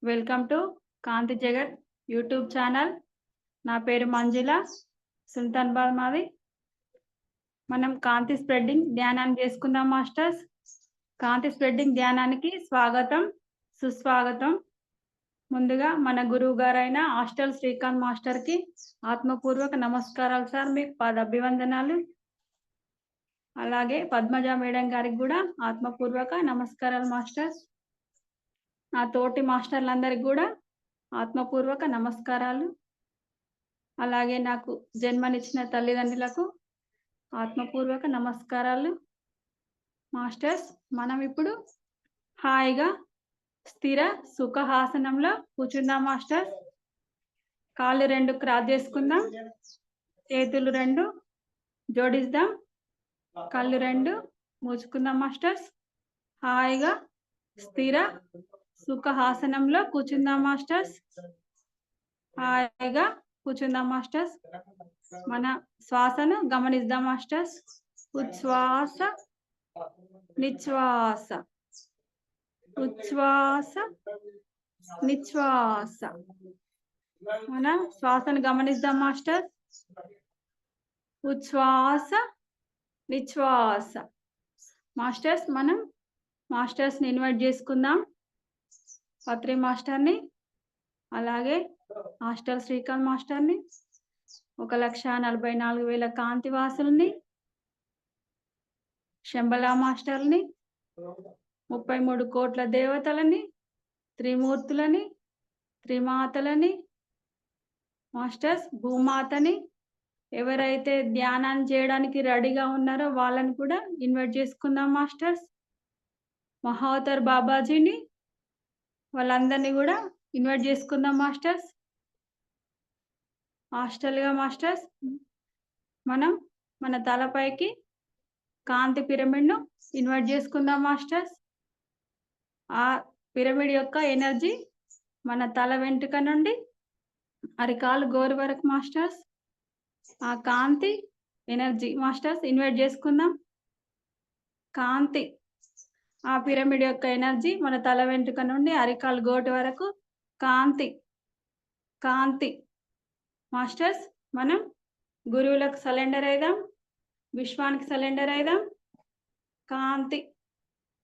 Welcome to కాంతి జగత్ YouTube channel. నా పేరు మంజుల, సుల్తాన్బాద్ మాది. మనం కాంతి స్ప్రెడ్డింగ్ ధ్యానాన్ని చేసుకుందాం మాస్టర్స్. కాంతి స్ప్రెడ్డింగ్ ధ్యానానికి స్వాగతం, సుస్వాగతం. ముందుగా మన గురువు గారైన హాస్టల్ శ్రీకాంత్ మాస్టర్కి ఆత్మపూర్వక నమస్కారాలు సార్, మీకు అభివందనాలు. అలాగే పద్మజ మేడం గారికి కూడా ఆత్మపూర్వక నమస్కారాలు మాస్టర్స్. నా తోటి మాస్టర్లందరికీ కూడా ఆత్మపూర్వక నమస్కారాలు. అలాగే నాకు జన్మనిచ్చిన తల్లిదండ్రులకు ఆత్మపూర్వక నమస్కారాలు. మాస్టర్స్, మనం ఇప్పుడు హాయిగా స్థిర సుఖాసనంలో కూర్చుందాం మాస్టర్స్. కాళ్ళు రెండు క్రాస్ చేసుకుందాం, చేతులు రెండు జోడిద్దాం, కళ్ళు రెండు మూసుకుందాం మాస్టర్స్. హాయిగా స్థిర సుఖాసనంలో కూర్చుందాం మాస్టర్స్. హాయిగా కూర్చుందాం మాస్టర్స్. మన శ్వాసను గమనిద్దాం మాస్టర్స్. ఉచ్ఛ్వాస నిశ్వాస, ఉచ్ఛ్వాస నిశ్వాస. మన శ్వాసను గమనిద్దాం మాస్టర్స్. ఉచ్ఛ్వాస నిశ్వాస. మాస్టర్స్, మనం మాస్టర్స్ని ఇన్వైట్ చేసుకుందాం. పత్రి మాస్టర్ని, అలాగే హాస్టల్ శ్రీకాంత్ మాస్టర్ని, 1,44,000 కాంతి వాసుల్ని, శంబలా మాస్టర్ని, 33 కోట్ల దేవతలని, త్రిమూర్తులని, త్రిమాతలని, మాస్టర్స్ భూమాతని, ఎవరైతే ధ్యానాన్ని చేయడానికి రెడీగా ఉన్నారో వాళ్ళని కూడా ఇన్వైట్ చేసుకుందాం మాస్టర్స్. మహావతార్ బాబాజీని, వాళ్ళందరినీ కూడా ఇన్వైట్ చేసుకుందాం మాస్టర్స్. హాస్టల్గా మాస్టర్స్, మనం మన తలపైకి కాంతి పిరమిడ్ను ఇన్వైట్ చేసుకుందాం మాస్టర్స్. ఆ పిరమిడ్ యొక్క ఎనర్జీ మన తల వెంట్రుక నుండి అరికాలు గోరు వరకు మాస్టర్స్. ఆ కాంతి ఎనర్జీ మాస్టర్స్ ఇన్వైట్ చేసుకుందాం. కాంతి, ఆ పిరమిడ్ యొక్క ఎనర్జీ మన తల వెంట్రుక నుండి అరికాలు గోటు వరకు కాంతి, కాంతి. మాస్టర్స్, మనం గురువులకు సరెండర్ అయిదాం, విశ్వానికి సరెండర్ అయిదాం. కాంతి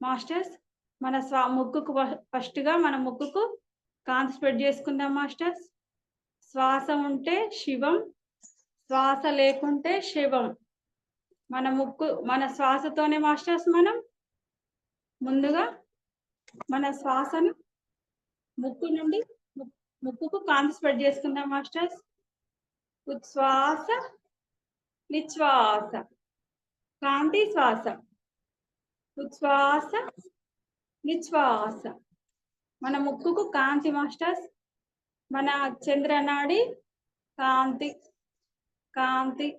మాస్టర్స్, మన ముక్కుకు ఫస్ట్గా మన ముక్కుకు కాంతి స్ప్రెడ్ చేసుకుందాం మాస్టర్స్. శ్వాస ఉంటే శివం, శ్వాస లేకుంటే శివం. మన శ్వాసతోనే మాస్టర్స్ మనం ముందుగా మన శ్వాసను ముక్కు నుండి ముక్కుకు కాంతి స్ప్రెడ్ చేసుకుందాం మాస్టర్స్. ఉచ్ఛ్వాస నిశ్వాస, కాంతి శ్వాస. ఉచ్ఛ్వాస నిశ్వాస. మన ముక్కుకు కాంతి మాస్టర్స్. మన చంద్రనాడి కాంతి, కాంతి.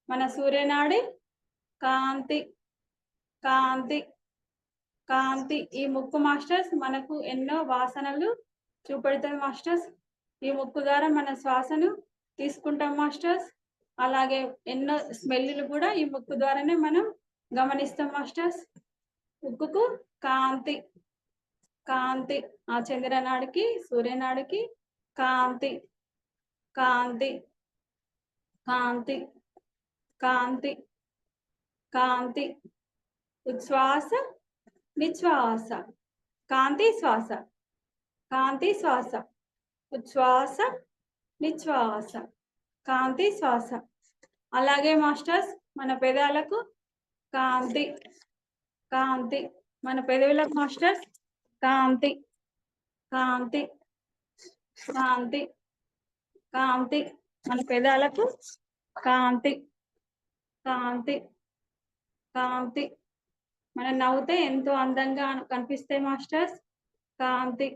మన సూర్యనాడి కాంతి, కాంతి, కాంతి. ఈ ముక్కు మాస్టర్స్ మనకు ఎన్నో వాసనలు చూపెడుతుంది మాస్టర్స్. ఈ ముక్కు ద్వారా మన శ్వాసను తీసుకుంటాం మాస్టర్స్. అలాగే ఎన్నో స్మెల్లు కూడా ఈ ముక్కు ద్వారానే మనం గమనిస్తాం మాస్టర్స్. ముక్కుకు కాంతి, కాంతి. ఆ చంద్రనాడికి సూర్యనాడికి కాంతి, కాంతి, కాంతి, కాంతి, కాంతి. ఉచ్ఛ్వాస నిశ్వాస, కాంతి శ్వాస, కాంతి శ్వాస. ఉచ్ఛ్వాస నిశ్వాస, కాంతి శ్వాస. అలాగే మాస్టర్స్, మన పెదాలకు కాంతి, కాంతి. మన పెదవులకు మాస్టర్స్ కాంతి, కాంతి, కాంతి, కాంతి. మన పెదాలకు కాంతి, కాంతి, కాంతి. మనం నవ్వుతే ఎంతో అందంగా కనిపిస్తాయి మాస్టర్స్. కాంతి.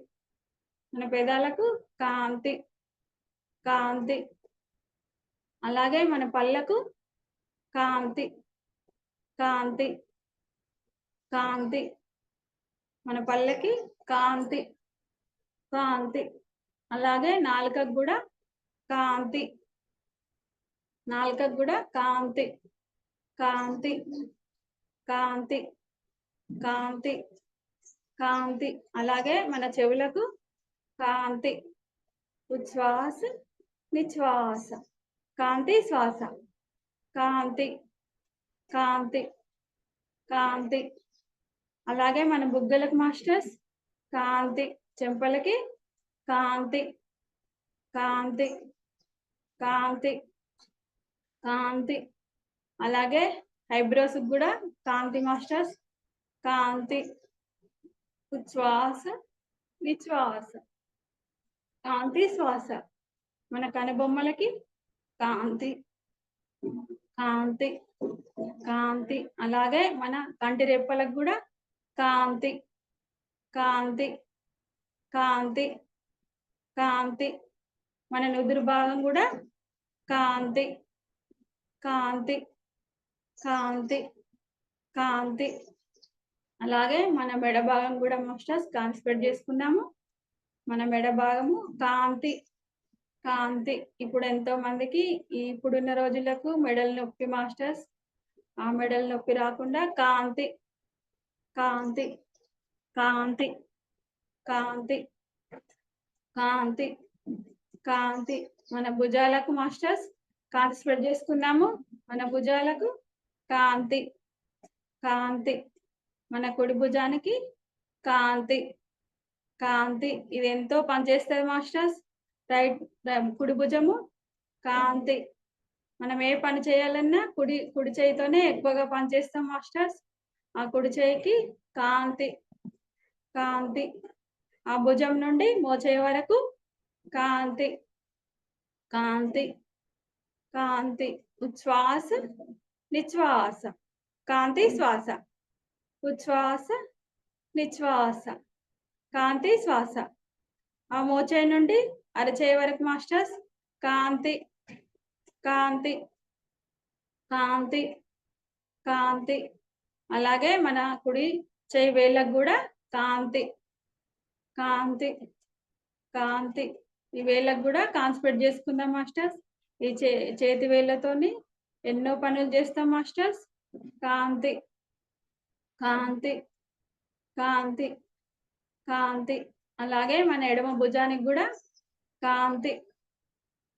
మన పెదాలకు కాంతి, కాంతి. అలాగే మన పళ్ళకు కాంతి, కాంతి, కాంతి. మన పళ్ళకి కాంతి, కాంతి. అలాగే నాలుకకు కూడా కాంతి, నాలుకకు కూడా కాంతి, కాంతి, కాంతి, కాంతి, కాంతి. అలాగే మన చెవులకు కాంతి ఉచ్ఛ్వాస నిశ్వాస కాంతి శ్వాస కాంతి కాంతి కాంతి. అలాగే మన బుగ్గలకు మాస్టర్స్ కాంతి, చెంపలకి కాంతి కాంతి కాంతి కాంతి. అలాగే ఐబ్రోస్ కూడా కాంతి మాస్టర్స్ కాంతి ఉచ్ఛ్వాస నిశ్వాస కాంతి శ్వాస. మన కనుబొమ్మలకి కాంతి కాంతి కాంతి. అలాగే మన కంటి రెప్పలకు కూడా కాంతి కాంతి కాంతి కాంతి. మన నుదురు భాగం కూడా కాంతి కాంతి కాంతి కాంతి. అలాగే మన మెడ భాగం కూడా మాస్టర్స్ కాన్సన్ట్రేట్ చేసుకున్నాము. మన మెడ భాగము కాంతి కాంతి. ఇప్పుడు ఎంతో మందికి ఇప్పుడున్న రోజులకు మెడల నొప్పి మాస్టర్స్. ఆ మెడల నొప్పి రాకుండా కాంతి కాంతి కాంతి కాంతి కాంతి కాంతి. మన భుజాలకు మాస్టర్స్ కాన్సన్ట్రేట్ చేసుకున్నాము. మన భుజాలకు కాంతి కాంతి. మన కుడి భుజానికి కాంతి కాంతి. ఇది ఎంతో పనిచేస్తుంది మాస్టర్స్. కుడి భుజము కాంతి. మనం ఏ పని చేయాలన్నా కుడి చేయితోనే ఎక్కువగా పనిచేస్తాం మాస్టర్స్. ఆ కుడి చేయికి కాంతి కాంతి. ఆ భుజం నుండి మోచేయి వరకు కాంతి కాంతి కాంతి. ఉచ్ఛ్వాస నిశ్వాస కాంతి శ్వాస ఉచ్ఛ్వాస నిశ్వాస కాంతి శ్వాస. ఆ మోచేయి నుండి అరచేయి వరకు మాస్టర్స్ కాంతి కాంతి కాంతి కాంతి. అలాగే మన కుడి చేయి వేళ్ళకు కూడా కాంతి కాంతి కాంతి. ఈ వేళ్ళకు కూడా కాన్సన్ట్రేట్ చేసుకుందాం మాస్టర్స్. ఈ చేతి వేళ్ళతోని ఎన్నో పనులు చేస్తాం మాస్టర్స్. కాంతి కాంతి కాంతి కాంతి. అలాగే మన ఎడమ భుజానికి కూడా కాంతి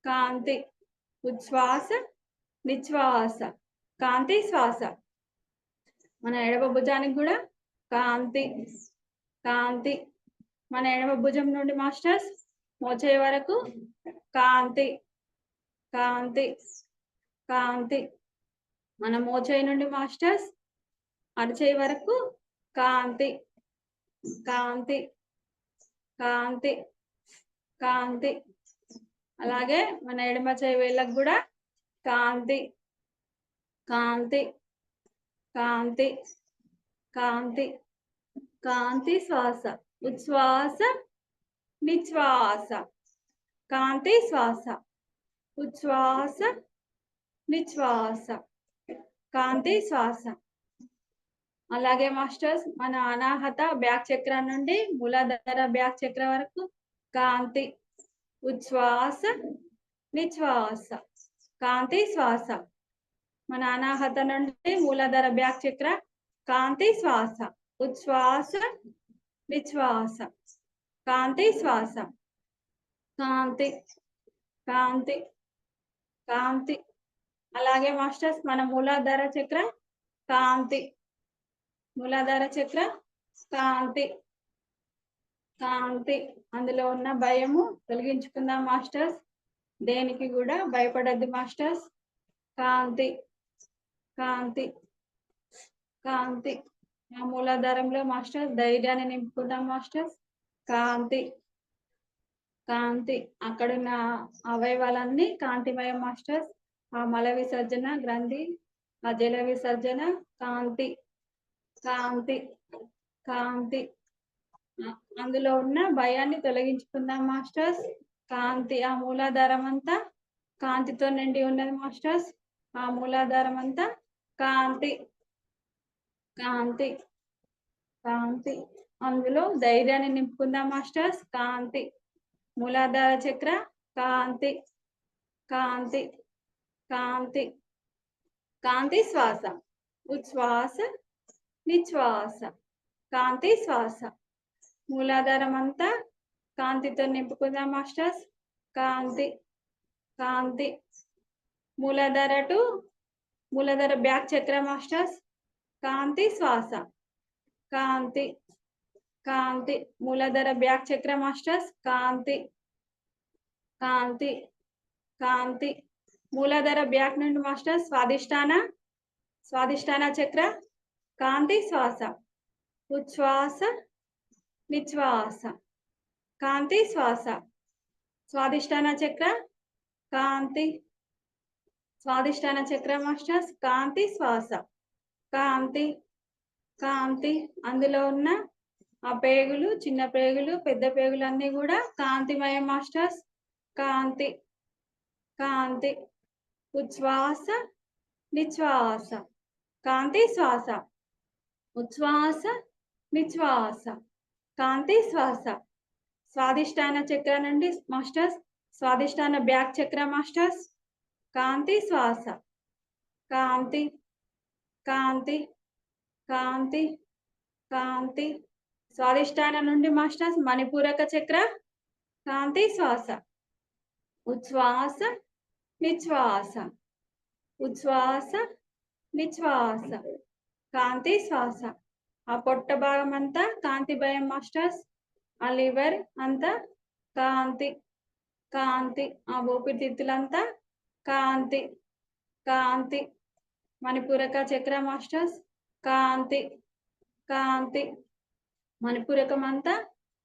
కాంతి ఉచ్ఛ్వాస నిశ్వాస కాంతి శ్వాస. మన ఎడమ భుజానికి కూడా కాంతి కాంతి. మన ఎడమ భుజం నుండి మాస్టర్స్ మోచేయి వరకు కాంతి కాంతి కాంతి. మన మోచేయి నుండి మాస్టర్స్ అరచేయి వరకు కాంతి కాంతి కాంతి కాంతి. అలాగే మన ఎడమ చేయి వేళ్ళకు కూడా కాంతి కాంతి కాంతి కాంతి కాంతి శ్వాస ఉచ్ఛ్వాస నిశ్వాస కాంతి శ్వాస ఉచ్ఛ్వాస నిశ్వాస కాంతి శ్వాస. అలాగే మాస్టర్స్ మన అనాహత బ్యాక్ చక్ర నుండి మూలాధార బ్యాక్ చక్ర వరకు కాంతి ఉచ్ఛ్వాస నిశ్వాస కాంతి శ్వాస. మన అనాహత నుండి మూలాధార బ్యాక్ చక్ర కాంతి శ్వాస ఉచ్ఛ్వాస నిశ్వాస కాంతి శ్వాస కాంతి కాంతి కాంతి. అలాగే మాస్టర్స్ మన మూలాధార చక్ర కాంతి మూలాధార చక్ర కాంతి కాంతి. అందులో ఉన్న భయము తొలగించుకుందాం మాస్టర్స్. దేనికి కూడా భయపడద్దు మాస్టర్స్. కాంతి కాంతి కాంతి. ఆ మూలాధారంలో మాస్టర్స్ ధైర్యాన్ని నింపుకుందాం మాస్టర్స్. కాంతి కాంతి. అక్కడున్న అవయవాలన్నీ కాంతిమయం మాస్టర్స్. ఆ మల విసర్జన గ్రంథి, ఆ జల విసర్జన కాంతి కాంతి కాంతి. అందులో ఉన్న భయాన్ని తొలగించుకుందాం మాస్టర్స్. కాంతి. ఆ మూలాధారం అంతా కాంతితో నిండి ఉన్నది మాస్టర్స్. ఆ మూలాధారం అంతా కాంతి కాంతి కాంతి. అందులో ధైర్యాన్ని నింపుకుందాం మాస్టర్స్. కాంతి మూలాధార చక్ర కాంతి కాంతి కాంతి కాంతి శ్వాస ఉచ్ఛ్వాస నిశ్వాస కాంతి శ్వాస. మూలాధారం అంతా కాంతితో నింపుకుందాం మాస్టర్స్. కాంతి కాంతి. మూలాధార టు మూలాధార బ్యాక్ చక్ర మాస్టర్స్. కాంతి శ్వాస. కాంతి కాంతి. మూలాధార బ్యాక్ చక్ర మాస్టర్స్. కాంతి కాంతి కాంతి. మూలాధార బ్యాక్ నుండి మాస్టర్స్ స్వాదిష్టాన చక్ర. కాంతి శ్వాస. ఉచ్ఛ్వాస నిశ్వాస. కాంతి శ్వాస. స్వాదిష్టాన చక్ర. కాంతి. స్వాదిష్టాన చక్ర మాస్టర్స్. కాంతి శ్వాస. కాంతి కాంతి. అందులో ఉన్న ఆ పేగులు, చిన్న పేగులు, పెద్ద పేగులు అన్ని కూడా కాంతిమయం మాస్టర్స్. కాంతి కాంతి. ఉచ్ఛ్వాస నిశ్వాస. కాంతి శ్వాస. ఉచ్ఛ్వాస నిశ్వాస. కాంతి శ్వాస. స్వాదిష్టాన చక్ర నుండి మాస్టర్స్ స్వాదిష్టాన బ్యాక్ చక్ర మాస్టర్స్. కాంతి శ్వాస. కాంతి కాంతి కాంతి కాంతి. స్వాదిష్టాన నుండి మాస్టర్స్ మణిపూరక చక్ర. కాంతి శ్వాస. ఉచ్ఛ్వాస నిశ్వాస. ఉచ్ఛ్వాస నిశ్వాస. కాంతి శ్వాస. ఆ పొట్ట భాగం అంతా కాంతి భయం మాస్టర్స్. ఆ లివర్ అంతా కాంతి కాంతి. ఆ ఊపిరితిత్తులంతా కాంతి కాంతి. మణిపూరక చక్ర మాస్టర్స్. కాంతి కాంతి. మణిపూరకం అంతా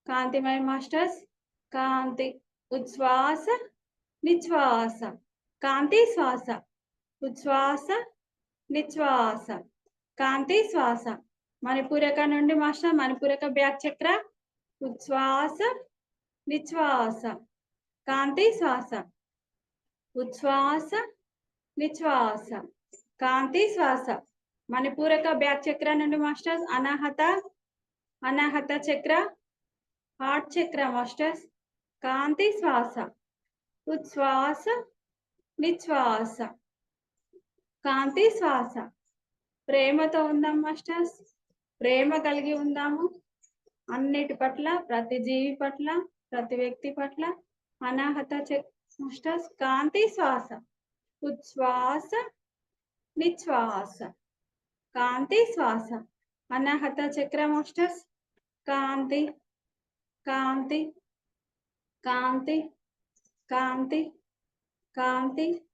కాంతిమయ మాస్టర్స్. కాంతి. ఉచ్ఛ్వాస నిశ్వాస. కాంతి శ్వాస. ఉచ్ఛ్వాస నిశ్వాస. కాంతి శ్వాస. మణిపూరక నుండి మాస్టర్ మణిపూరక బ్యాక్ చక్ర. ఉచ్ఛ్వాస నిశ్వాస. కాంతి శ్వాస. ఉచ్ఛ్వాస నిశ్వాస. కాంతి శ్వాస. మణిపూరక బ్యాక్ చక్ర నుండి మాస్టర్స్ అనాహత చక్ర. హార్ట్ చక్ర మాస్టర్స్. కాంతి శ్వాస. ఉచ్ఛ్వాస నిశ్వాస. కాంతి శ్వాస. ప్రేమతో ఉందాం మాస్టర్స్. ప్రేమ కలిగి ఉందాము అన్నిటి పట్ల, ప్రతి జీవి పట్ల, ప్రతి వ్యక్తి పట్ల. అనాహత చక్ర మాస్టర్స్. కాంతి శ్వాస. ఉచ్ఛ్వాస నిశ్వాస. కాంతి శ్వాస. అనాహత చక్ర మాస్టర్స్. కాంతి కాంతి కాంతి కాంతి కాంతి.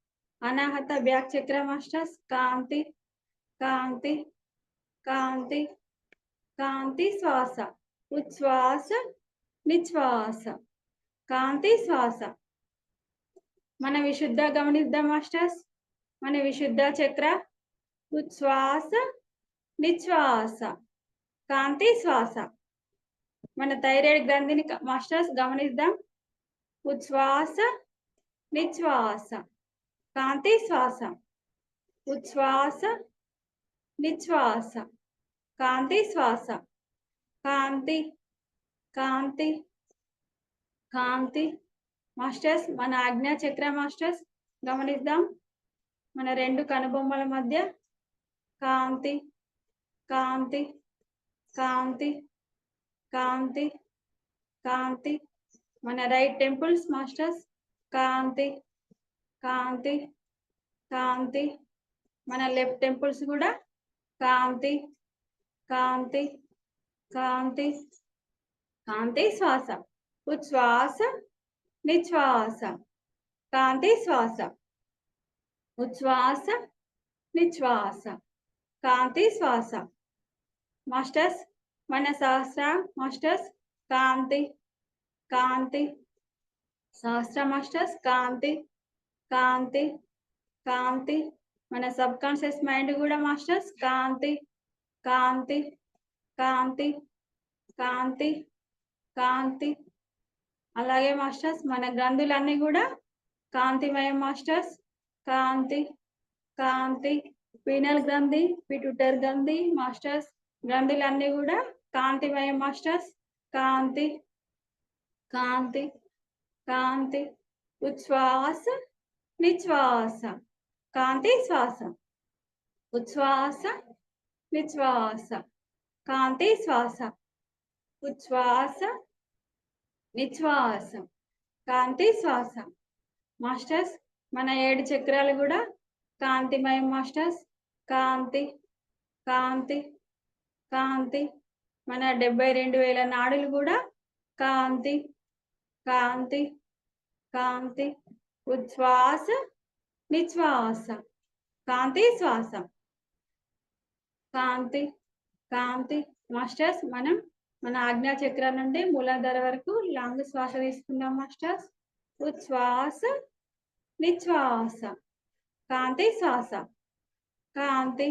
అనాహత బ్యాక్ చక్ర మాస్టర్స్. కాంతి కాంతి కాంతి కాంతి శ్వాస. ఉచ్ఛ్వాస నిశ్వాస. కాంతి శ్వాస. మన విశుద్ధ గమనిద్దాం మాస్టర్స్. మన విశుద్ధ చక్ర. ఉచ్ఛ్వాస నిశ్వాస. కాంతి శ్వాస. మన థైరాయిడ్ గ్రంథిని మాస్టర్స్ గమనిద్దాం. ఉచ్ఛ్వాస నిశ్వాస. కాంతి శ్వాస. ఉచ్ఛ్వాస నిశ్వాస. కాంతి శ్వాస. కాంతి కాంతి కాంతి. మాస్టర్స్ మన ఆజ్ఞా చక్ర మాస్టర్స్ గమనిద్దాం. మన రెండు కనుబొమ్మల మధ్య కాంతి కాంతి కాంతి కాంతి కాంతి. మన రైట్ టెంపుల్స్ మాస్టర్స్. కాంతి కాంతి కాంతి. మన లెఫ్ట్ టెంపుల్స్ కూడా కాంతి కాంతి కాంతి. కాంతి శ్వాస. ఉచ్ఛ్వాస నిశ్వాస. కాంతి శ్వాస. ఉచ్ఛ్వాస నిశ్వాస. కాంతి శ్వాస. మాస్టర్స్ మన సహస్ర మాస్టర్స్. కాంతి కాంతి. సహస్ర మాస్టర్స్. కాంతి కాంతి కాంతి. మన సబ్ కాన్షియస్ మైండ్ కూడా మాస్టర్స్. కాంతి కాంతి కాంతి కాంతి కాంతి. అలాగే మాస్టర్స్ మన గ్రంథులన్నీ కూడా కాంతిమయం మాస్టర్స్. కాంతి కాంతి. పీనల్ గ్రంథి, పిట్యూటరీ గ్రంథి మాస్టర్స్. గ్రంథులన్నీ కూడా కాంతిమయం మాస్టర్స్. కాంతి కాంతి కాంతి. ఉచ్ఛ్వాస నిశ్వాస. కాంతి శ్వాస. ఉచ్ఛ్వాస నిశ్వాస. కాంతి శ్వాస. ఉచ్ఛ్వాస నిశ్వాసం కాంతి శ్వాస. మాస్టర్స్ మన 7 చక్రాలు కూడా కాంతిమయం మాస్టర్స్. కాంతి కాంతి కాంతి. మన 72,000 నాడులు కూడా కాంతి కాంతి కాంతి. ఉచ్ఛ్వాస నిశ్వాస కాంతి శ్వాస. కాంతి కాంతి. మాస్టర్స్ మనం మన ఆజ్ఞా చక్రం నుండి మూలాధార వరకు లాంగ్ శ్వాస తీసుకుందాం మాస్టర్స్. ఉచ్ఛ్వాస నిశ్వాస కాంతి శ్వాస. కాంతి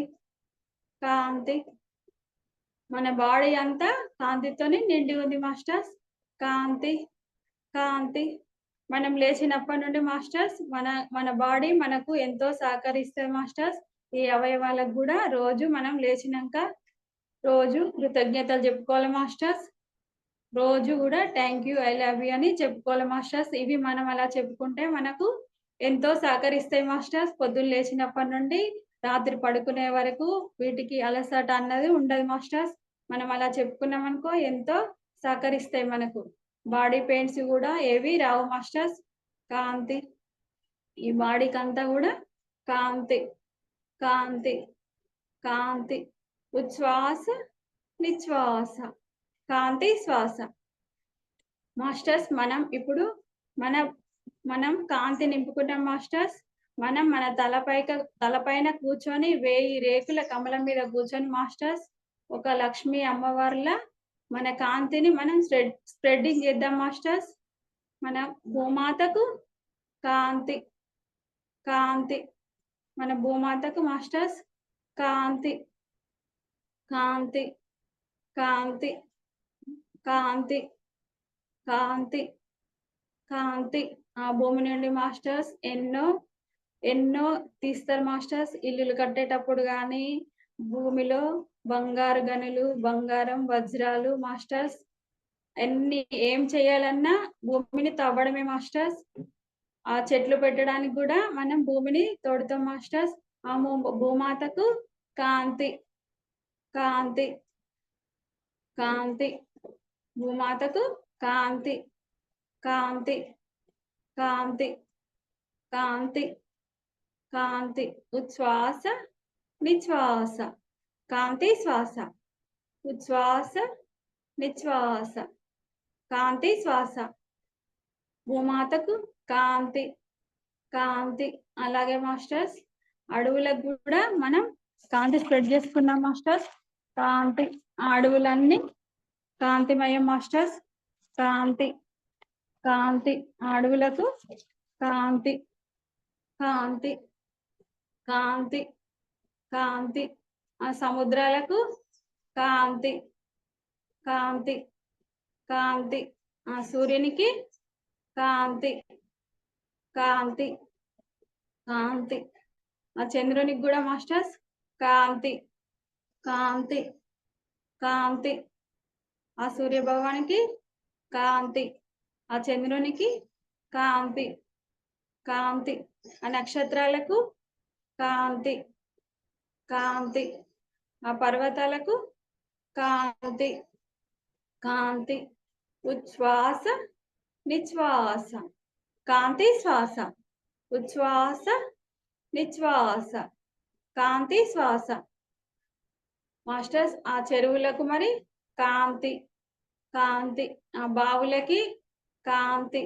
కాంతి. మన బాడీ అంతా కాంతితోనే నిండి ఉంది మాస్టర్స్. కాంతి కాంతి. మనం లేచినప్పటి నుండి మాస్టర్స్ మన బాడీ మనకు ఎంతో సహకరిస్తుంది మాస్టర్స్. ఈ అవయవాలకు కూడా రోజు మనం లేచినాక రోజు కృతజ్ఞతలు చెప్పుకోవాలి మాస్టర్స్. రోజు కూడా thank you, I love you అని చెప్పుకోవాలి మాస్టర్స్. ఇవి మనం అలా చెప్పుకుంటే మనకు ఎంతో సహకరిస్తాయి మాస్టర్స్. పొద్దున్న లేచినప్పటి నుండి రాత్రి పడుకునే వరకు వీటికి అలసట అన్నది ఉండదు మాస్టర్స్. మనం అలా చెప్పుకున్నాం అనుకో ఎంతో సహకరిస్తాయి మనకు. బాడీ పెయిన్స్ కూడా ఏవి రావు మాస్టర్స్. కాంతి. ఈ బాడీకి అంతా కూడా కాంతి కాంతి కాంతి. ఉచ్ఛ్వాస నిశ్వాస కాంతి శ్వాస. మాస్టర్స్ మనం ఇప్పుడు మనం కాంతి నింపుకున్నాం మాస్టర్స్. మనం మన తలపైన కూర్చొని 1000 రేకుల కమలం మీద కూర్చొని మాస్టర్స్ ఒక లక్ష్మీ అమ్మవారిలా మన కాంతిని మనం స్ప్రెడ్డింగ్ చేద్దాం మాస్టర్స్. మన భూమాతకు కాంతి కాంతి. మన భూమాతకు మాస్టర్స్ కాంతి కాంతి కాంతి కాంతి కాంతి కాంతి. ఆ భూమి నుండి మాస్టర్స్ ఎన్నో తీస్తారు మాస్టర్స్. ఇల్లులు కట్టేటప్పుడు కానీ భూమిలో బంగారు గనులు, బంగారం, వజ్రాలు మాస్టర్స్ ఏం చేయాలన్నా భూమిని తవ్వడమే మాస్టర్స్. ఆ చెట్లు పెట్టడానికి కూడా మనం భూమిని తోడుతాం మాస్టర్స్. ఆ భూమాతకు కాంతి కాంతి కాంతి. భూమాతకు కాంతి కాంతి కాంతి కాంతి కాంతి. ఉచ్ఛ్వాస నిశ్వాస కాంతి శ్వాస. ఉచ్ఛ్వాస నిశ్వాస కాంతి శ్వాస. భూమాతకు కాంతి కాంతి. అలాగే మాస్టర్స్ అడవులకు కూడా మనం కాంతి స్ప్రెడ్ చేసుకున్నాం మాస్టర్స్. కాంతి. ఆ అడవులన్నీ కాంతిమయం మాస్టర్స్. కాంతి కాంతి. ఆ అడవులకు కాంతి కాంతి కాంతి కాంతి. ఆ సముద్రాలకు కాంతి కాంతి కాంతి. ఆ సూర్యునికి కాంతి కాంతి కాంతి. ఆ చంద్రునికి కూడా మాస్టర్స్ కాంతి కాంతి కాంతి. ఆ సూర్య భగవానికి కాంతి, ఆ చంద్రునికి కాంతి కాంతి. ఆ నక్షత్రాలకు కాంతి కాంతి. ఆ పర్వతాలకు కాంతి కాంతి. ఉచ్ఛ్వాస నిశ్వాస కాంతి శ్వాస. ఉచ్ఛ్వాస నిశ్వాస కాంతి శ్వాస. మాస్టర్స్ ఆ చెరువులకు మరి కాంతి కాంతి. ఆ బావులకి కాంతి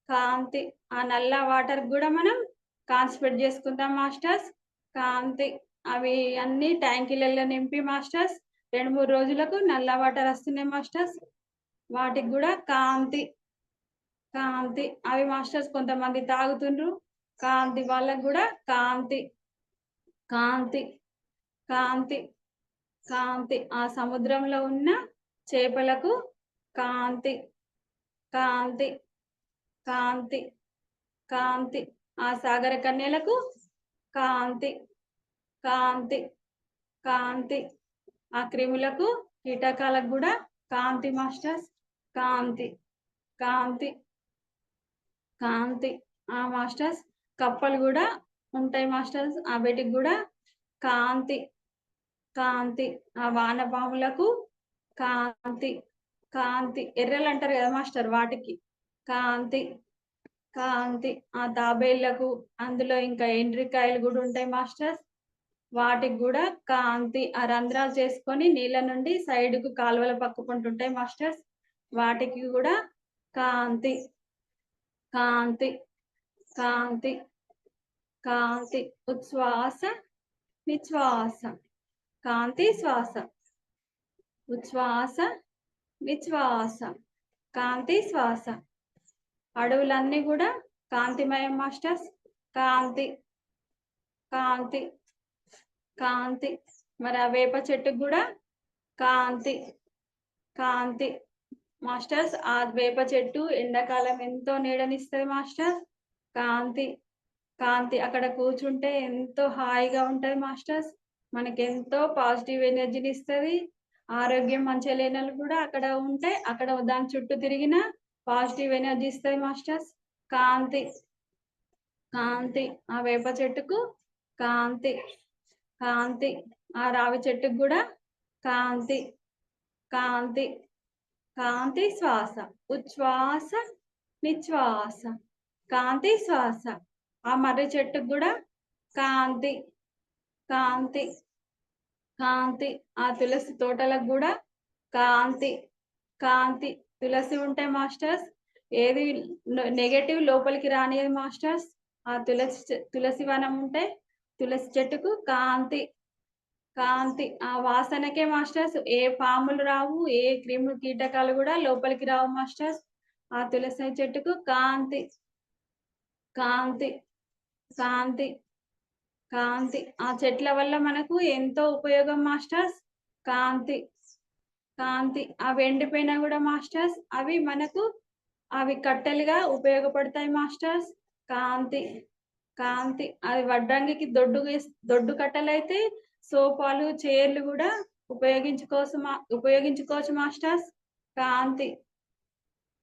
కాంతి. ఆ నల్ల వాటర్ కూడా మనం కాన్స్పెక్ట్ చేసుకుంటాం మాస్టర్స్. కాంతి. అవి అన్ని ట్యాంకీలలో నింపి మాస్టర్స్ 2-3 రోజులకు నల్ల వాటర్ వస్తున్నాయి మాస్టర్స్. వాటికి కూడా కాంతి కాంతి. అవి మాస్టర్స్ కొంతమంది తాగుతుండ్రు కాంతి. వాళ్ళకు కూడా కాంతి కాంతి కాంతి కాంతి. ఆ సముద్రంలో ఉన్న చేపలకు కాంతి కాంతి కాంతి కాంతి. ఆ సాగర కన్యలకు కాంతి కాంతి కాంతి. ఆ క్రిములకు కీటకాలకు కూడా కాంతి మాస్టర్స్. కాంతి కాంతి కాంతి. ఆ మాస్టర్స్ కప్పలు కూడా ఉంటాయి మాస్టర్స్. ఆ వీటికి కూడా కాంతి కాంతి. ఆ వానపాములకు కాంతి కాంతి. ఎర్రలు అంటారు కదా మాస్టర్ వాటికి కాంతి, కాంతి. ఆ తాబేళ్లకు అందులో ఇంకా ఎండ్రికాయలు కూడా ఉంటాయి మాస్టర్స్. వాటికి కూడా కాంతి. ఆ రంధ్రాలు చేసుకొని నీళ్ళ నుండి సైడ్కు కాలువల పక్కుకుంటుంటాయి మాస్టర్స్. వాటికి కూడా కాంతి, కాంతి, కాంతి, కాంతి. ఉచ్ఛ్వాస నిశ్వాస, కాంతి శ్వాస, ఉచ్ఛ్వాస నిశ్వాస, కాంతి శ్వాస. అడవులన్నీ కూడా కాంతిమయం మాస్టర్స్. కాంతి, కాంతి, కాంతి. మరి ఆ వేప చెట్టుకు కూడా కాంతి, కాంతి మాస్టర్స్. ఆ వేప చెట్టు ఎండాకాలం ఎంతో నీడనిస్తుంది మాస్టర్స్. కాంతి, కాంతి. అక్కడ కూర్చుంటే ఎంతో హాయిగా ఉంటది మాస్టర్స్. మనకి ఎంతో పాజిటివ్ ఎనర్జీని ఇస్తుంది. ఆరోగ్యం మంచిగా లేని వాళ్ళు కూడా అక్కడ ఉంటే అక్కడ దాని చుట్టూ తిరిగిన పాజిటివ్ ఎనర్జీ ఇస్తుంది మాస్టర్స్. కాంతి, కాంతి. ఆ వేప చెట్టుకు కాంతి, కాంతి. ఆ రావి చెట్టుకు కూడా కాంతి, కాంతి, కాంతి శ్వాస, ఉచ్ఛ్వాస నిశ్వాస, కాంతి శ్వాస. ఆ మర్రి చెట్టుకు కూడా కాంతి, కాంతి, కాంతి. ఆ తులసి తోటలకు కూడా కాంతి, కాంతి. తులసి ఉంటే మాస్టర్స్ ఏది నెగటివ్ లోపలికి రానియదు మాస్టర్స్. ఆ తులసి వనం ఉంటే తులసి చెట్టుకు కాంతి, కాంతి. ఆ వాసనకే మాస్టర్స్ ఏ పాములు రావు, ఏ క్రిములు కీటకాలు కూడా లోపలికి రావు మాస్టర్స్. ఆ తులసి చెట్టుకు కాంతి, కాంతి, కాంతి, కాంతి. ఆ చెట్ల వల్ల మనకు ఎంతో ఉపయోగం మాస్టర్స్. కాంతి, కాంతి. అవి ఎండిపోయినా కూడా మాస్టర్స్ అవి మనకు అవి కట్టెలుగా ఉపయోగపడతాయి మాస్టర్స్. కాంతి, కాంతి. అది వడ్రంగికి దొడ్డు కట్టెలైతే సోఫాలు చైర్లు కూడా ఉపయోగించుకోవచ్చు మాస్టర్స్. కాంతి.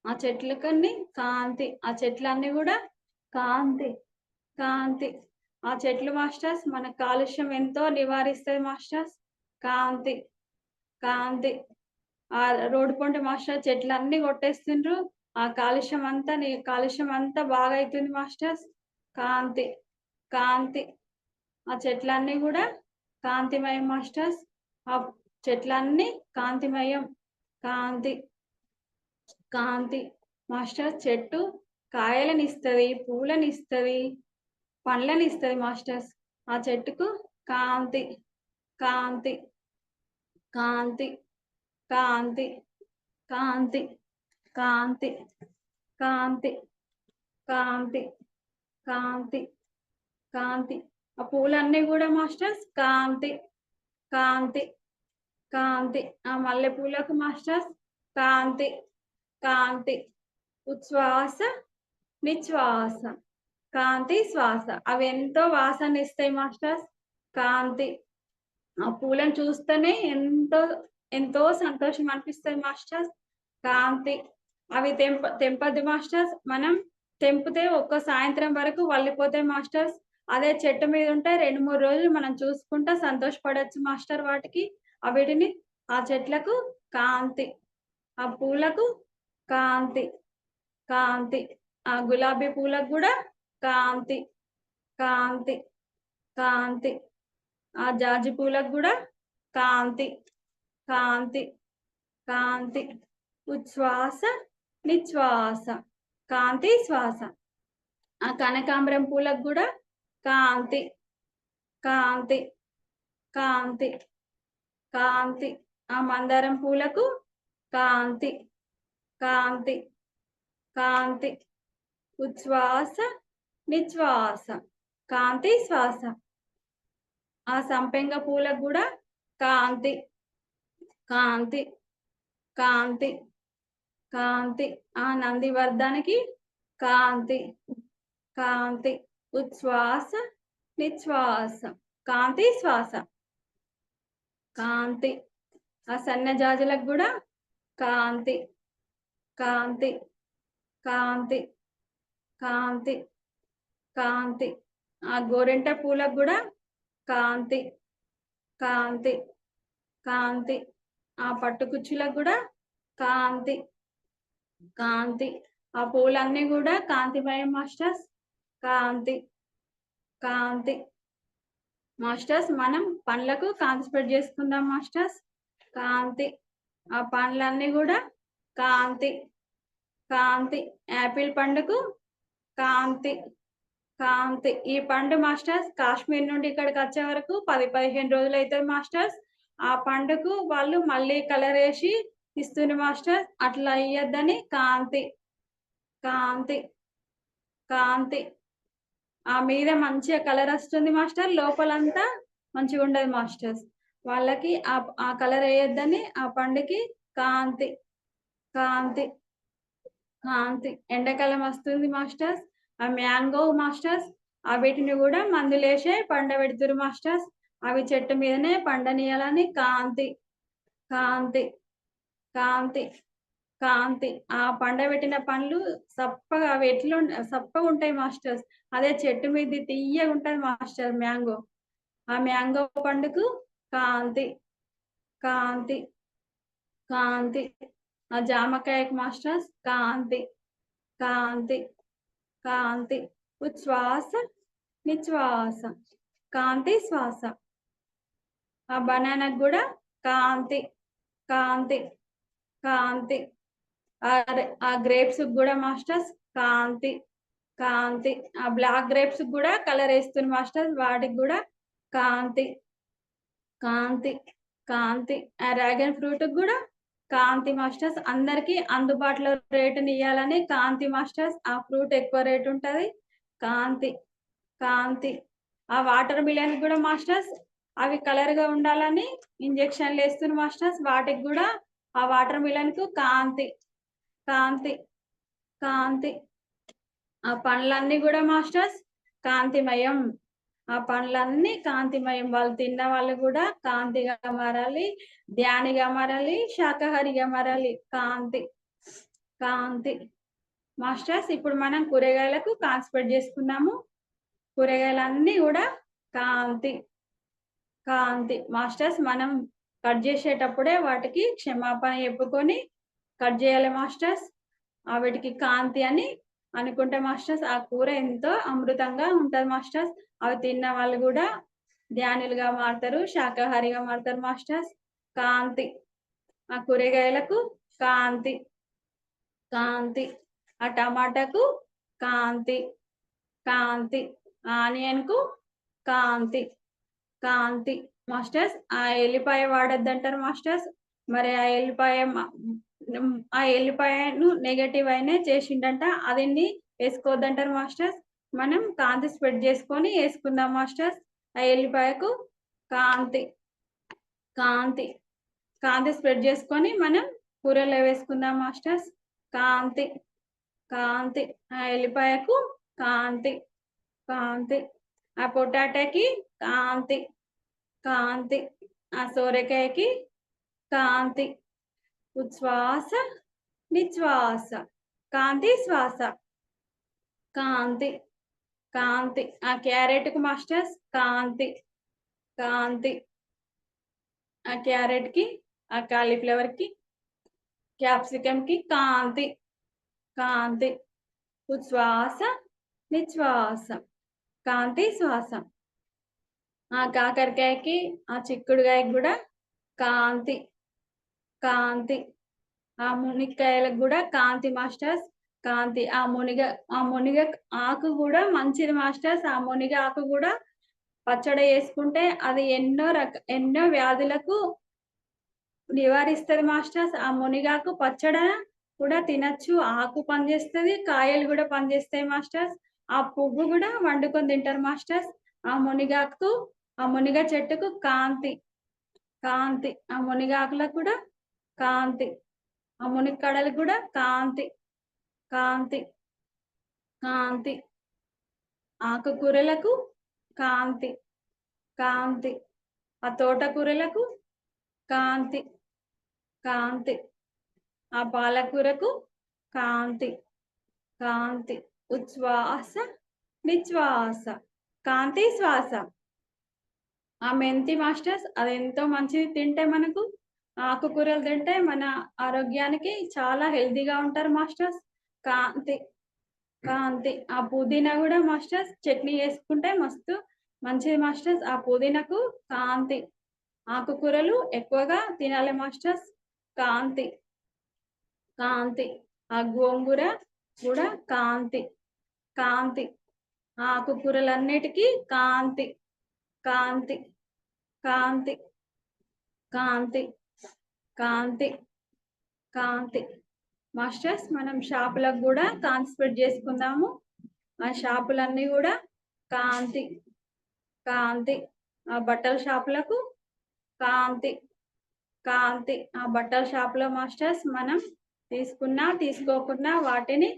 ఆ చెట్లకన్నీ కాంతి. ఆ చెట్లన్నీ కూడా కాంతి, కాంతి. ఆ చెట్లు మాస్టర్స్ మన కాలుష్యం ఎంతో నివారిస్తాయి మాస్టర్స్. కాంతి, కాంతి. ఆ రోడ్డు పొంటి మాస్టర్ చెట్లన్నీ కొట్టేస్తుండ్రు. ఆ కాలుష్యం అంతా బాగా అవుతుంది మాస్టర్స్. కాంతి, కాంతి. ఆ చెట్లన్నీ కూడా కాంతిమయం మాస్టర్స్. ఆ చెట్లన్నీ కాంతిమయం. కాంతి, కాంతి మాస్టర్. చెట్టు కాయలను ఇస్తుంది, పూలను ఇస్తుంది, పండ్లను ఇస్తుంది మాస్టర్స్. ఆ చెట్టుకు కాంతి, కాంతి, కాంతి, కాంతి, కాంతి, కాంతి, కాంతి, కాంతి, కాంతి, కాంతి. ఆ పూలన్నీ కూడా మాస్టర్స్ కాంతి, కాంతి, కాంతి. ఆ మల్లె పూలకు మాస్టర్స్ కాంతి, కాంతి. ఉచ్ఛ్వాస నిశ్వాస, కాంతి శ్వాస. అవి ఎంతో వాసన ఇస్తాయి మాస్టర్స్. కాంతి. ఆ పూలను చూస్తేనే ఎంతో ఎంతో సంతోషం అనిపిస్తుంది మాస్టర్స్. కాంతి. అవి తెంపద్దు మాస్టర్స్. మనం తెంపితే ఒక్క సాయంత్రం వరకు వల్లిపోతాయి మాస్టర్స్. అదే చెట్టు మీద ఉంటే 2-3 రోజులు మనం చూసుకుంటా సంతోషపడచ్చు మాస్టర్. వాటికి వీటిని ఆ చెట్లకు కాంతి, ఆ పూలకు కాంతి, కాంతి. ఆ గులాబీ పూలకు కూడా కాంతి, కాంతి, కాంతి. ఆ జాజి పూలకు కూడా కాంతి, కాంతి, కాంతి. ఉచ్ఛ్వాస నిశ్వాస, కాంతి శ్వాస. ఆ కనకాంబరం పూలకు కూడా కాంతి, కాంతి, కాంతి, కాంతి. ఆ మందారం పూలకు కాంతి, కాంతి, కాంతి. ఉచ్ఛ్వాస నిశ్వాస, కాంతి శ్వాస. ఆ సంపెంగ పూలకు కూడా కాంతి, కాంతి, కాంతి, కాంతి. ఆ నందివర్ధానికి కాంతి, కాంతి. ఉచ్ఛ్వాస నిశ్వాస, కాంతి శ్వాస, కాంతి. ఆ సన్నజాజులకు కూడా కాంతి, కాంతి, కాంతి, కాంతి, కాంతి. ఆ గోరెంట పూలకు కూడా కాంతి, కాంతి, కాంతి. ఆ పట్టు కుచ్చులకు కూడా కాంతి కాంతి ఆ పూలన్నీ కూడా కాంతిమయం మాస్టర్స్ కాంతి కాంతి మాస్టర్స్ మనం పండ్లకు కాంతి స్ప్రెడ్ చేసుకుందాం మాస్టర్స్ కాంతి ఆ పండ్లన్నీ కూడా కాంతి కాంతి యాపిల్ పండుకు కాంతి కాంతి ఈ పండు మాస్టర్స్ కాశ్మీర్ నుండి ఇక్కడికి వచ్చే వరకు 10-15 రోజులు అవుతుంది మాస్టర్స్ ఆ పండుకు వాళ్ళు మళ్ళీ కలర్ వేసి ఇస్తుంది మాస్టర్స్ అట్లా అయ్యొద్దని కాంతి కాంతి కాంతి ఆ మీద మంచిగా కలర్ వస్తుంది మాస్టర్ లోపలంతా మంచిగా ఉండదు మాస్టర్స్ వాళ్ళకి ఆ కలర్ వేయొద్దని ఆ పండుకి కాంతి కాంతి కాంతి ఎండాకాలం వస్తుంది మాస్టర్స్ ఆ మ్యాంగో మాస్టర్స్ ఆ వీటిని కూడా మందులేసే పండబెడుతురు మాస్టర్స్ అవి చెట్టు మీదనే పండనీయాలని కాంతి కాంతి కాంతి కాంతి ఆ పండబెట్టిన పండ్లు సప్పగా అవి ఎట్లా సప్పగా ఉంటాయి మాస్టర్స్ అదే చెట్టు మీద తీయగా ఉంటది మాస్టర్ మ్యాంగో ఆ మ్యాంగో పండుకు కాంతి కాంతి కాంతి ఆ జామకాయకు మాస్టర్స్ కాంతి కాంతి కాంతి ఉచ్ఛ్వాస నిశ్వాస కాంతి శ్వాస ఆ బనానాకు కూడా కాంతి కాంతి కాంతి ఆ గ్రేప్స్ కూడా మాస్టర్స్ కాంతి కాంతి ఆ బ్లాక్ గ్రేప్స్ కూడా కలర్ వేస్తుంది మాస్టర్స్ వాటికి కూడా కాంతి కాంతి కాంతి ఆ డ్రాగన్ ఫ్రూట్ కూడా కాంతి మాస్టర్స్ అందరికి అందుబాటులో రేటుని ఇవ్వాలని కాంతి మాస్టర్స్ ఆ ఫ్రూట్ ఎక్కువ రేట్ ఉంటది కాంతి కాంతి ఆ వాటర్ మిలన్ కూడా మాస్టర్స్ అవి కలర్ గా ఉండాలని ఇంజెక్షన్లు వేస్తున్నారు మాస్టర్స్ వాటికి కూడా ఆ వాటర్ మిలన్ కు కాంతి కాంతి కాంతి ఆ పండ్లన్నీ కూడా మాస్టర్స్ కాంతిమయం ఆ పండ్లన్నీ కాంతిమయం వాళ్ళు తిన్న వాళ్ళు కూడా కాంతిగా మారాలి ధ్యానిగా మారాలి శాకాహారిగా మారాలి కాంతి కాంతి మాస్టర్స్ ఇప్పుడు మనం కూరగాయలకు కాంతి స్ప్రెడ్ చేసుకున్నాము కూరగాయలన్నీ కూడా కాంతి కాంతి మాస్టర్స్ మనం కట్ చేసేటప్పుడే వాటికి క్షమాపణ చెప్పుకొని కట్ చేయాలి మాస్టర్స్ వీటికి కాంతి అని అనుకుంటే మాస్టర్స్ ఆ కూర ఎంతో అమృతంగా ఉంటది మాస్టర్స్ అవి తిన్న వాళ్ళు కూడా ధ్యానులుగా మారుతారు శాకాహారిగా మారుతారు మాస్టర్స్ కాంతి ఆ కూరగాయలకు కాంతి కాంతి ఆ టమాటాకు కాంతి కాంతి ఆనియన్ కు కాంతి కాంతి మాస్టర్స్ ఆ ఎల్లిపాయ వాడొద్దంటారు మాస్టర్స్ మరి ఆ ఎల్లిపాయను నెగటివ్ అయినా చేసిండంట అదిన్ని వేసుకోవద్దంటారు మాస్టర్స్ మనం కాంతి స్ప్రెడ్ చేసుకొని వేసుకుందాం మాస్టర్స్ ఆ ఎల్లిపాయకు కాంతి కాంతి కాంతి స్ప్రెడ్ చేసుకొని మనం కూరలో వేసుకుందాం మాస్టర్స్ కాంతి కాంతి ఆ ఎల్లిపాయకు కాంతి కాంతి ఆ పొటాటోకి కాంతి కాంతి ఆ సోరకాయకి కాంతి ఉచ్ఛ్వాస నిశ్వాస కాంతి శ్వాస కాంతి కాంతి ఆ క్యారెట్ కు మాస్టర్స్ కాంతి కాంతి ఆ క్యారెట్ కి ఆ కాలీఫ్లవర్ కి క్యాప్సికమ్ కి కాంతి కాంతి ఉచ్ఛ్వాస నిశ్వాస కాంతి శ్వాస ఆ కాకరకాయకి ఆ చిక్కుడుకాయకి కూడా కాంతి కాంతి ఆ మునిక్కాయలకు కూడా కాంతి మాస్టర్స్ కాంతి ఆ మునిగ ఆకు కూడా మంచిది మాస్టర్స్ ఆ మునిగ ఆకు కూడా పచ్చడి వేసుకుంటే అది ఎన్నో వ్యాధులకు నివారిస్తుంది మాస్టర్స్ ఆ మునిగాకు పచ్చడి కూడా తినచ్చు ఆకు పనిచేస్తుంది కాయలు కూడా పనిచేస్తాయి మాస్టర్స్ ఆ పువ్వు కూడా వండుకొని తింటారు మాస్టర్స్ ఆ మునిగాకు ఆ మునిగ చెట్టుకు కాంతి కాంతి ఆ మునిగాకులకు కూడా కాంతి ఆ మునిక్కడలకు కూడా కాంతి కాంతి కాంతి ఆకుకూరలకు కాంతి కాంతి ఆ తోటకూరలకు కాంతి కాంతి ఆ పాలకూరకు కాంతి కాంతి ఉచ్ఛ్వాస నిశ్వాస కాంతి శ్వాస ఆ మెంతి మాస్టర్స్ అది ఎంతో మంచిది తింటే మనకు ఆకుకూరలు తింటే మన ఆరోగ్యానికి చాలా హెల్తీగా ఉంటారు మాస్టర్స్. కాంతి, కాంతి. ఆ పుదీనా గూడా మాస్టర్స్ చట్నీ చేసుకుంటే మస్తు మంచిది మాస్టర్స్. ఆ పుదీనాకు కాంతి. ఆకుకూరలు ఎక్కువగా తినాలి మాస్టర్స్. కాంతి, కాంతి. ఆ గోంగూర కూడా కాంతి, కాంతి. ఆకుకూరలన్నిటికీ కాంతి, కాంతి, కాంతి, కాంతి, కాంతి, కాంతి. మాస్టర్స్ మనం షాపులకు కూడా కాంతి స్ప్రెడ్ చేసుకుందాము. ఆ షాపులన్నీ కూడా కాంతి, కాంతి. ఆ బట్టల షాపులకు కాంతి, కాంతి. ఆ బట్టల షాపులో మాస్టర్స్ మనం తీసుకున్నా తీసుకోకున్నా వాటిని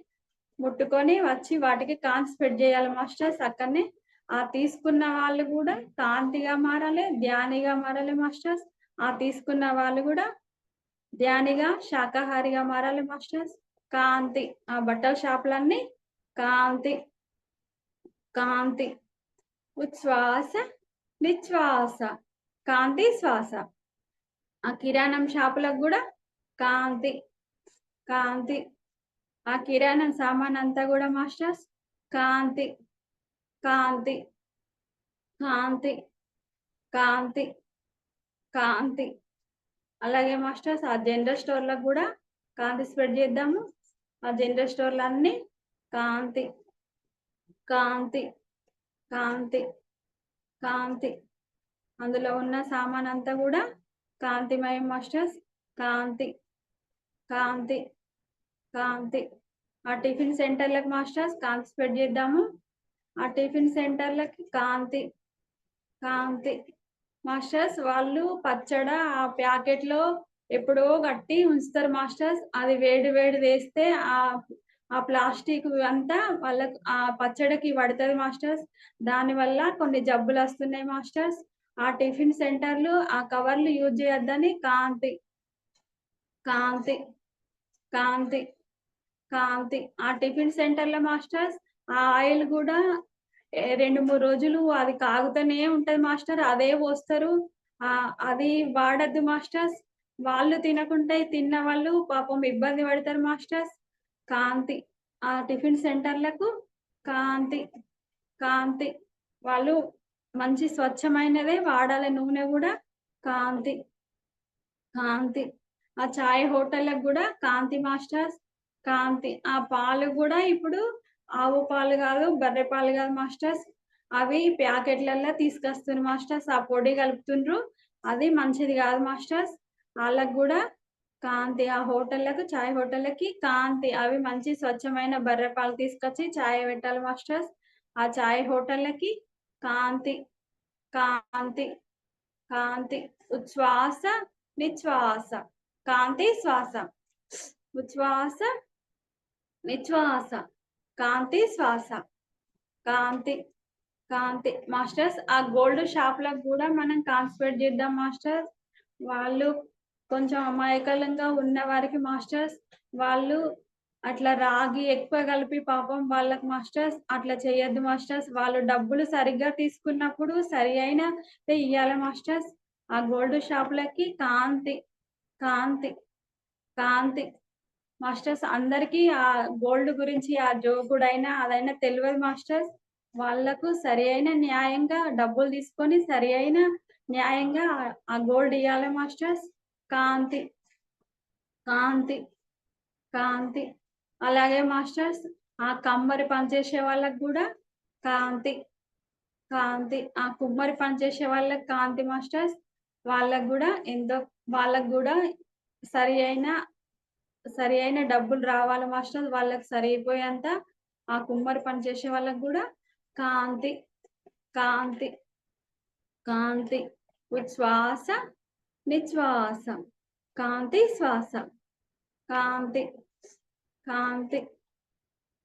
ముట్టుకొని వచ్చి వాటికి కాంతి స్ప్రెడ్ చేయాలి మాస్టర్స్. అక్కడనే ఆ తీసుకున్న వాళ్ళు కూడా కాంతిగా మారాలి, ధ్యానిగా మారాలి మాస్టర్స్. ఆ తీసుకున్న వాళ్ళు కూడా ధ్యానిగా శాకాహారిగా మారాలి మాస్టర్స్. కాంతి. ఆ బట్టల షాపులన్నీ కాంతి, కాంతి. ఉచ్ఛ్వాస నిశ్వాస, కాంతి శ్వాస. ఆ కిరాణం షాపులకు కూడా కాంతి, కాంతి. ఆ కిరాణం సామాన్ అంతా కూడా మాస్టర్స్ కాంతి, కాంతి, కాంతి, కాంతి, కాంతి. అలాగే మాస్టర్స్ ఆ జనరల్ స్టోర్లకు కూడా కాంతి స్ప్రెడ్ చేద్దాము. ఆ జనరల్ స్టోర్లన్నీ కాంతి, కాంతి, కాంతి, కాంతి. అందులో ఉన్న సామాన్ అంతా కూడా కాంతిమయం మాస్టర్స్. కాంతి, కాంతి, కాంతి. ఆ టిఫిన్ సెంటర్లకు మాస్టర్స్ కాంతి స్ప్రెడ్ చేద్దాము. ఆ టిఫిన్ సెంటర్లకి కాంతి, కాంతి. మాస్టర్స్ వాళ్ళు పచ్చడ ఆ ప్యాకెట్లో ఎప్పుడో గట్టి ఉంచుతారు మాస్టర్స్. అది వేడి వేడి వేస్తే ఆ ప్లాస్టిక్ అంతా వాళ్ళకు ఆ పచ్చడికి పడుతుంది మాస్టర్స్. దానివల్ల కొన్ని జబ్బులు వస్తున్నాయి మాస్టర్స్. ఆ టిఫిన్ సెంటర్లు ఆ కవర్లు యూజ్ చేయొద్దని కాంతి, కాంతి, కాంతి, కాంతి. ఆ టిఫిన్ సెంటర్లో మాస్టర్స్ ఆ ఆయిల్ కూడా 2-3 రోజులు అది కాగుతూనే ఉంటది మాస్టర్. అదే పోస్తారు. అది వాడొద్దు మాస్టర్స్. వాళ్ళు తినకుంటే తిన్న వాళ్ళు పాపం ఇబ్బంది పడతారు మాస్టర్స్. కాంతి. ఆ టిఫిన్ సెంటర్లకు కాంతి, కాంతి. వాళ్ళు మంచి స్వచ్ఛమైనదే వాడాలి నూనె కూడా కాంతి, కాంతి. ఆ చాయ్ హోటళ్ళకు కూడా కాంతి మాస్టర్స్. కాంతి. ఆ పాలు కూడా ఇప్పుడు ఆవు పాలు కాదు, బర్రె పాలు కాదు మాస్టర్స్. అవి ప్యాకెట్లల్లో తీసుకొస్తున్నారు మాస్టర్స్. ఆ పొడి కలుపుతుండ్రు. అది మంచిది కాదు మాస్టర్స్. ఆళ్ళకు కూడా కాంతి. ఆ హోటళ్ళకు చాయ్ హోటళ్ళకి కాంతి. అవి మంచి స్వచ్ఛమైన బర్రె పాలు తీసుకొచ్చి చాయ్ పెట్టాలి మాస్టర్స్. ఆ చాయ్ హోటళ్ళకి కాంతి, కాంతి, కాంతి. ఉచ్ఛ్వాస నిశ్వాస, కాంతి శ్వాస. ఉచ్ఛ్వాస నిశ్వాస, కాంతి శ్వాస. కాంతి, కాంతి. మాస్టర్స్ ఆ గోల్డ్ షాప్‌లకు కూడా మనం కాంతి స్ప్రెడ్ చేద్దాం మాస్టర్స్. వాళ్ళు కొంచెం అమాయకులంగా ఉన్న వారికి మాస్టర్స్ వాళ్ళు అట్లా రాగి ఎక్కువ కలిపి పాపం వాళ్ళకి మాస్టర్స్ అట్లా చేయొద్దు మాస్టర్స్. వాళ్ళు డబ్బులు సరిగ్గా తీసుకున్నప్పుడు సరి అయినదే ఇయ్యాలి మాస్టర్స్. ఆ గోల్డ్ షాపులకి కాంతి, కాంతి, కాంతి. మాస్టర్స్ అందరికీ ఆ గోల్డ్ గురించి ఆ జోకుడైనా అదైనా తెలవదు మాస్టర్స్. వాళ్ళకు సరి అయిన న్యాయంగా డబ్బులు తీసుకొని సరి అయిన న్యాయంగా ఆ గోల్డ్ ఇయ్యాలి మాస్టర్స్. కాంతి, కాంతి, కాంతి. అలాగే మాస్టర్స్ ఆ కమ్మరి పనిచేసే వాళ్ళకి కూడా కాంతి, కాంతి. ఆ కుమ్మరి పనిచేసే వాళ్ళకి కాంతి మాస్టర్స్. వాళ్ళకి కూడా ఎంతో వాళ్ళకి కూడా సరి అయిన సరి అయిన డబ్బులు రావాలి మాస్టర్స్. వాళ్ళకి సరిపోయేంత ఆ కుమ్మరి పని చేసే వాళ్ళకి కూడా కాంతి, కాంతి, కాంతి. ఉచ్ఛ్వాస నిశ్వాస, కాంతి శ్వాస. కాంతి, కాంతి.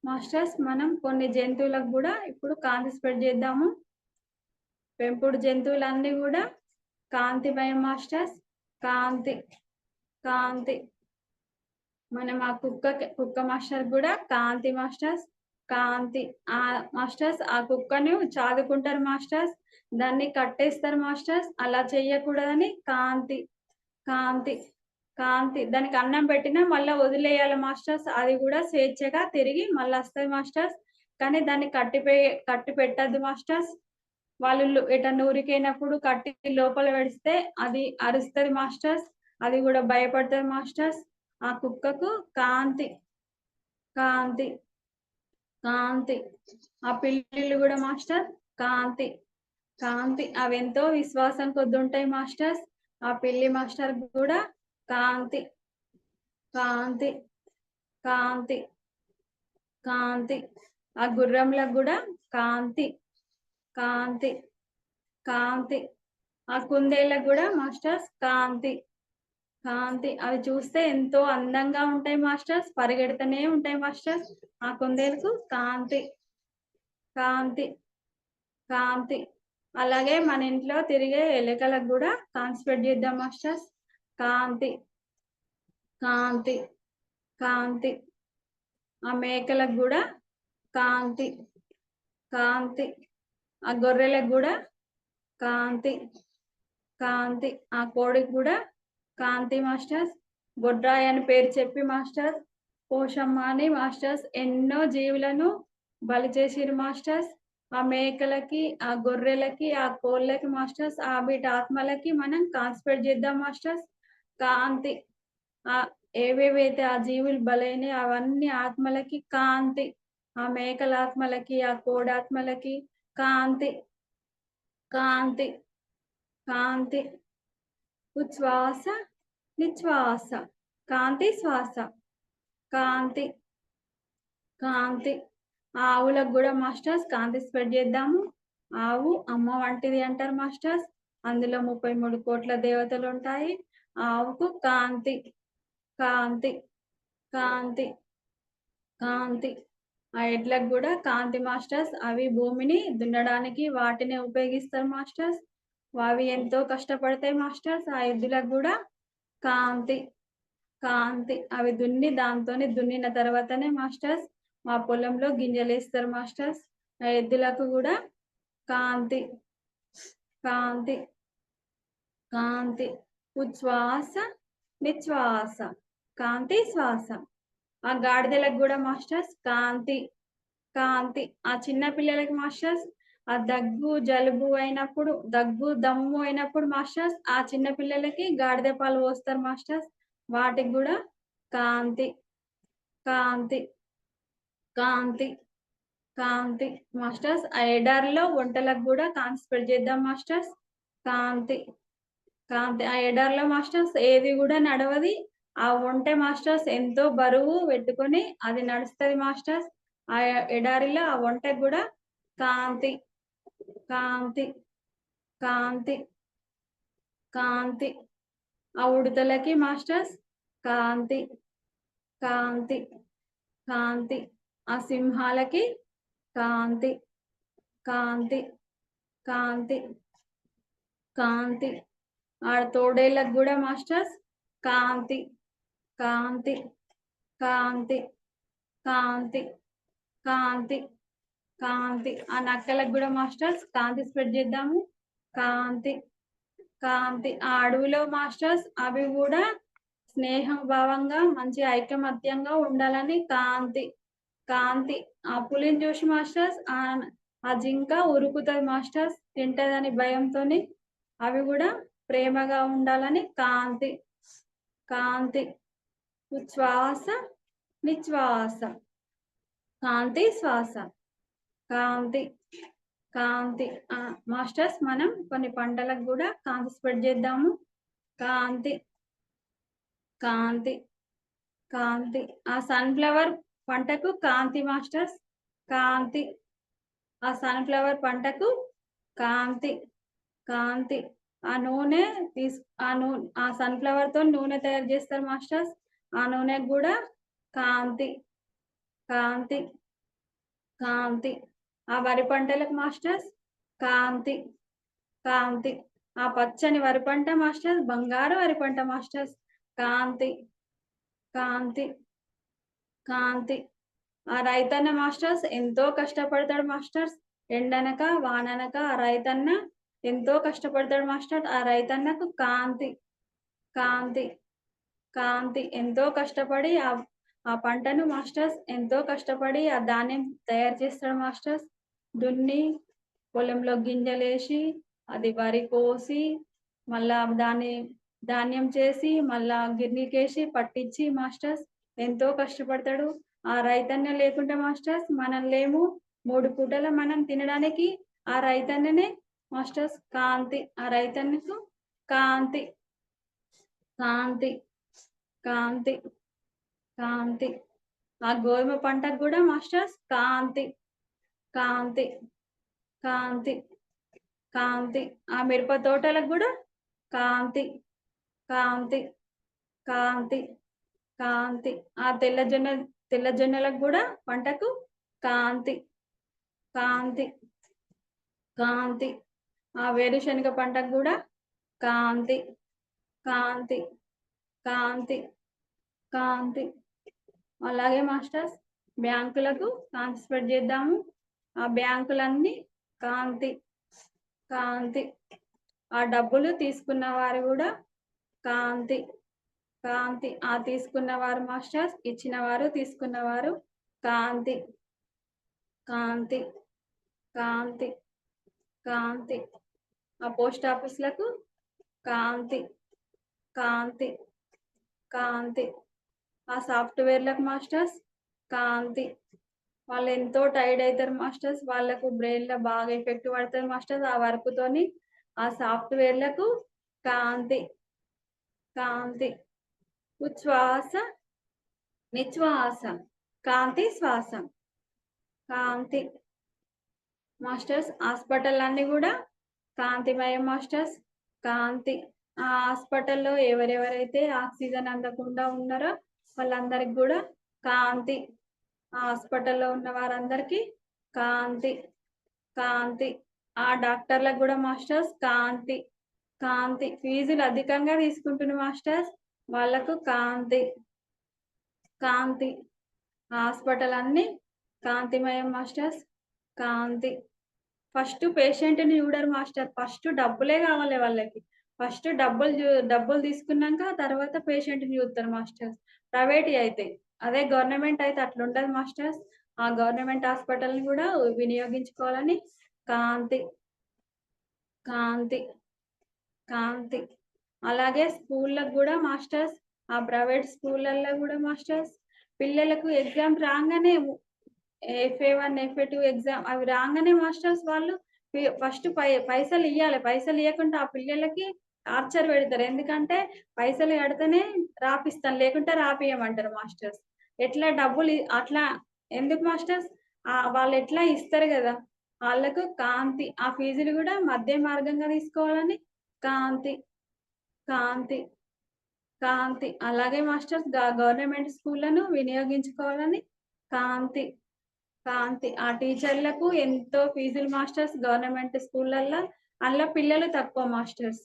మాస్టర్స్ మనం కొన్ని జంతువులకు కూడా ఇప్పుడు కాంతి స్ప్రెడ్ చేద్దాము. పెంపుడు జంతువులన్నీ కూడా కాంతిమయం మాస్టర్స్. కాంతి, కాంతి. మనం ఆ కుక్క మాస్టర్ కూడా కాంతి మాస్టర్స్. కాంతి. ఆ మాస్టర్స్ ఆ కుక్కను చాదుకుంటారు మాస్టర్స్. దాన్ని కట్టేస్తారు మాస్టర్స్. అలా చెయ్యకూడదని కాంతి, కాంతి కాంతి దానికి అన్నం పెట్టినా మళ్ళా వదిలేయాలి మాస్టర్స్. అది కూడా స్వేచ్ఛగా తిరిగి మళ్ళీ వస్తది మాస్టర్స్. కానీ దాన్ని కట్టి పెట్టద్దు మాస్టర్స్. వాళ్ళు ఎటన్నా ఊరికైనప్పుడు కట్టి లోపల పెడిస్తే అది అరుస్తది మాస్టర్స్. అది కూడా భయపడుతుంది మాస్టర్స్. ఆ కుక్కకు కాంతి కాంతి కాంతి. ఆ పిల్లిళ్ళు కూడా మాస్టర్ కాంతి కాంతి. అవి ఎంతో విశ్వాసం కొద్ది ఉంటాయి మాస్టర్స్. ఆ పిల్లి మాస్టర్ కూడా కాంతి కాంతి కాంతి కాంతి. ఆ గుర్రంలకు కూడా కాంతి కాంతి కాంతి. ఆ కుందేళ్ళకు కూడా మాస్టర్స్ కాంతి కాంతి. అవి చూస్తే ఎంతో అందంగా ఉంటాయి మాస్టర్స్. పరిగెడుతూనే ఉంటాయి మాస్టర్స్. ఆ కుందేలకు కాంతి కాంతి కాంతి. అలాగే మన ఇంట్లో తిరిగే ఎలుకలకు కూడా కాన్సన్ట్రేట్ చేద్దాం మాస్టర్స్. కాంతి కాంతి కాంతి. ఆ మేకలకు కూడా కాంతి కాంతి. ఆ గొర్రెలకు కూడా కాంతి కాంతి. ఆ కోడికి కూడా కాంతి మాస్టర్స్. బొడ్రాయి అని పేరు చెప్పి మాస్టర్స్ పోషమ్మ అని మాస్టర్స్ ఎన్నో జీవులను బలి చేసిరు మాస్టర్స్. ఆ మేకలకి ఆ గొర్రెలకి ఆ కోళ్ళకి మాస్టర్స్ ఆ వీటి ఆత్మలకి మనం కాన్సన్ట్రేట్ చేద్దాం మాస్టర్స్. కాంతి. ఆ ఏవేవైతే ఆ జీవులు బలైనవి అవన్నీ ఆత్మలకి కాంతి. ఆ మేకల ఆత్మలకి ఆ కోడాత్మలకి కాంతి కాంతి కాంతి. ఉచ్ఛ్వాస నిశ్వాస కాంతి శ్వాస కాంతి కాంతి. ఆవులకు కూడా మాస్టర్స్ కాంతి స్ప్రెడ్ చేద్దాము. ఆవు అమ్మ వంటిది అంటారు మాస్టర్స్. అందులో 33 కోట్ల దేవతలు ఉంటాయి. ఆవుకు కాంతి కాంతి కాంతి కాంతి. ఆ ఎడ్లకు కూడా కాంతి మాస్టర్స్. అవి భూమిని దున్నడానికి వాటిని ఉపయోగిస్తారు మాస్టర్స్. అవి ఎంతో కష్టపడతాయి మాస్టర్స్. ఆ ఎద్దులకు కూడా కాంతి కాంతి. అవి దాంతోనే దున్నిన తర్వాతనే మాస్టర్స్ మా పొలంలో గింజలు వేస్తారు మాస్టర్స్. ఆ ఎద్దులకు కూడా కాంతి కాంతి కాంతి. ఉచ్ఛ్వాస నిశ్వాస కాంతి శ్వాస. ఆ గాడిదలకు కూడా మాస్టర్స్ కాంతి కాంతి. ఆ చిన్న పిల్లలకి మాస్టర్స్ ఆ దగ్గు జలుబు అయినప్పుడు దగ్గు దమ్ము అయినప్పుడు మాస్టర్స్ ఆ చిన్న పిల్లలకి గాడిద పాలు పోస్తారు మాస్టర్స్. వాటికి కూడా కాంతి కాంతి కాంతి కాంతి మాస్టర్స్. ఆ ఎడారిలో వంటలకు కూడా కాన్సన్ట్రేట్ చేద్దాం మాస్టర్స్. కాంతి కాంతి. ఆ ఎడారిలో మాస్టర్స్ ఏది కూడా నడవది. ఆ ఒంటె మాస్టర్స్ ఎంతో బరువు పెట్టుకొని అది నడుస్తుంది మాస్టర్స్. ఆ ఎడారిలో ఆ ఒంటెకు కూడా కాంతి కాంతి కాంతి కాంతి. ఆ ఉడతలకి మాస్టర్స్ కాంతి కాంతి కాంతి. ఆ సింహాలకి కాంతి కాంతి కాంతి కాంతి. ఆ తోడేళ్ళకు కూడా మాస్టర్స్ కాంతి కాంతి కాంతి కాంతి కాంతి కాంతి. ఆ నక్కలకు కూడా మాస్టర్స్ కాంతి స్ప్రెడ్ చేద్దాము. కాంతి కాంతి. ఆ అడవిలో మాస్టర్స్ అవి కూడా స్నేహ భావంగా మంచి ఐకమత్యంగా ఉండాలని కాంతి కాంతి. ఆ పులిని చూసి మాస్టర్స్ ఆ జింక ఉరుకుతుంది మాస్టర్స్ తింటదని భయంతోని. అవి కూడా ప్రేమగా ఉండాలని కాంతి కాంతి. ఉచ్ఛ్వాస నిశ్వాస కాంతి శ్వాస కాంతి కాంతి. మాస్టర్స్ మనం కొన్ని పంటలకు కూడా కాంతి స్ప్రెడ్ చేద్దాము. కాంతి కాంతి కాంతి. ఆ సన్ఫ్లవర్ పంటకు కాంతి మాస్టర్స్ కాంతి. ఆ సన్ఫ్లవర్ పంటకు కాంతి కాంతి. ఆ నూనె ఆ సన్ఫ్లవర్ తో నూనె తయారు చేస్తారు మాస్టర్స్. ఆ నూనెకు కూడా కాంతి కాంతి కాంతి. ఆ వరి పంటలకు మాస్టర్స్ కాంతి కాంతి. ఆ పచ్చని వరి పంట మాస్టర్స్ బంగారు వరి పంట మాస్టర్స్ కాంతి కాంతి కాంతి. ఆ రైతన్న మాస్టర్స్ ఎంతో కష్టపడతాడు మాస్టర్స్. ఎండనక వాననక ఆ రైతన్న ఎంతో కష్టపడతాడు మాస్టర్. ఆ రైతన్నకు కాంతి కాంతి కాంతి ఎంతో కష్టపడి ఆ పంటను మాస్టర్స్ ఎంతో కష్టపడి ఆ ధాన్యం తయారు చేస్తాడు మాస్టర్స్. దున్ని పొలంలో గింజలేసి అది వరి కోసి మళ్ళా దాన్ని ధాన్యం చేసి మళ్ళా గిర్నీకేసి పట్టించి మాస్టర్స్ ఎంతో కష్టపడతాడు. ఆ రైతన్న లేకుంటే మాస్టర్స్ మనం లేము. 3 పూటల మనం తినడానికి ఆ రైతన్ననే మాస్టర్స్ కాంతి. ఆ రైతన్నకు కాంతి కాంతి కాంతి కాంతి. ఆ గోధుమ పంటకు కూడా మాస్టర్స్ కాంతి కాంతి కాంతి కాంతి. ఆ మిరప తోటలకు కూడా కాంతి కాంతి కాంతి కాంతి. ఆ తెల్లజొన్నలకు కూడా పంటకు కాంతి కాంతి కాంతి. ఆ వేరుశనగ పంటకు కూడా కాంతి కాంతి కాంతి కాంతి. అలాగే మాస్టర్స్ బ్యాంకులకు ట్రాన్స్ఫర్ చేద్దాము. ఆ బ్యాంకులన్నీ కాంతి కాంతి. ఆ డబ్బులు తీసుకున్న వారు కూడా కాంతి కాంతి. ఆ తీసుకున్నవారు మాస్టర్స్ ఇచ్చినవారు తీసుకున్నవారు కాంతి కాంతి కాంతి కాంతి. ఆ పోస్ట్ ఆఫీసులకు కాంతి కాంతి కాంతి. ఆ సాఫ్ట్వేర్లకు మాస్టర్స్ కాంతి. వాళ్ళు ఎంతో టైర్డ్ అవుతారు మాస్టర్స్. వాళ్ళకు బ్రెయిన్లో బాగా ఎఫెక్ట్ పడుతుంది మాస్టర్స్ ఆ వర్క్ తోని. ఆ సాఫ్ట్వేర్లకు కాంతి కాంతి. ఉచ్ఛ్వాస నిశ్వాస కాంతి శ్వాస కాంతి. మాస్టర్స్ హాస్పిటల్ అన్ని కూడా కాంతిమయం మాస్టర్స్ కాంతి. ఆ హాస్పిటల్లో ఎవరెవరైతే ఆక్సిజన్ అందకుండా ఉన్నారో వాళ్ళందరికి కూడా కాంతి. ఆ హాస్పిటల్లో ఉన్న వారందరికీ కాంతి కాంతి. ఆ డాక్టర్లకు కూడా మాస్టర్స్ కాంతి కాంతి. ఫీజులు అధికంగా తీసుకుంటున్న మాస్టర్స్ వాళ్ళకు కాంతి కాంతి. హాస్పిటల్ అన్ని కాంతిమయం మాస్టర్స్ కాంతి. ఫస్ట్ పేషెంట్ని చూడరు మాస్టర్. ఫస్ట్ డబ్బులే కావాలి వాళ్ళకి. ఫస్ట్ డబ్బులు తీసుకున్నాక తర్వాత పేషెంట్ని చూస్తారు మాస్టర్స్. ప్రైవేట్ అయితే. అదే గవర్నమెంట్ అయితే అట్లా ఉండదు మాస్టర్స్. ఆ గవర్నమెంట్ హాస్పిటల్ని కూడా వినియోగించుకోవాలని కాంతి కాంతి కాంతి. అలాగే స్కూళ్ళకు కూడా మాస్టర్స్ ఆ ప్రైవేట్ స్కూళ్ళల్లో కూడా మాస్టర్స్ పిల్లలకు ఎగ్జామ్ రాగానే FA1 FA2 ఎగ్జామ్ అవి రాగానే మాస్టర్స్ వాళ్ళు ఫస్ట్ పైసలు ఇవ్వాలి. పైసలు ఇవ్వకుండా ఆ పిల్లలకి టార్చర్ పెడతారు. ఎందుకంటే పైసలు కడితేనే రాపిస్తాం లేకుంటే రాపియమంటారు మాస్టర్స్. ఎట్లా డబ్బులు అట్లా ఎందుకు మాస్టర్స్ వాళ్ళు ఎట్లా ఇస్తారు కదా. వాళ్ళకు కాంతి. ఆ ఫీజులు కూడా మధ్య మార్గంగా తీసుకోవాలని కాంతి కాంతి కాంతి. అలాగే మాస్టర్స్ గవర్నమెంట్ స్కూళ్ళను వినియోగించుకోవాలని కాంతి కాంతి. ఆ టీచర్లకు ఎంతో ఫీజులు మాస్టర్స్ గవర్నమెంట్ స్కూళ్ళల్లో. అందులో పిల్లలు తక్కువ మాస్టర్స్.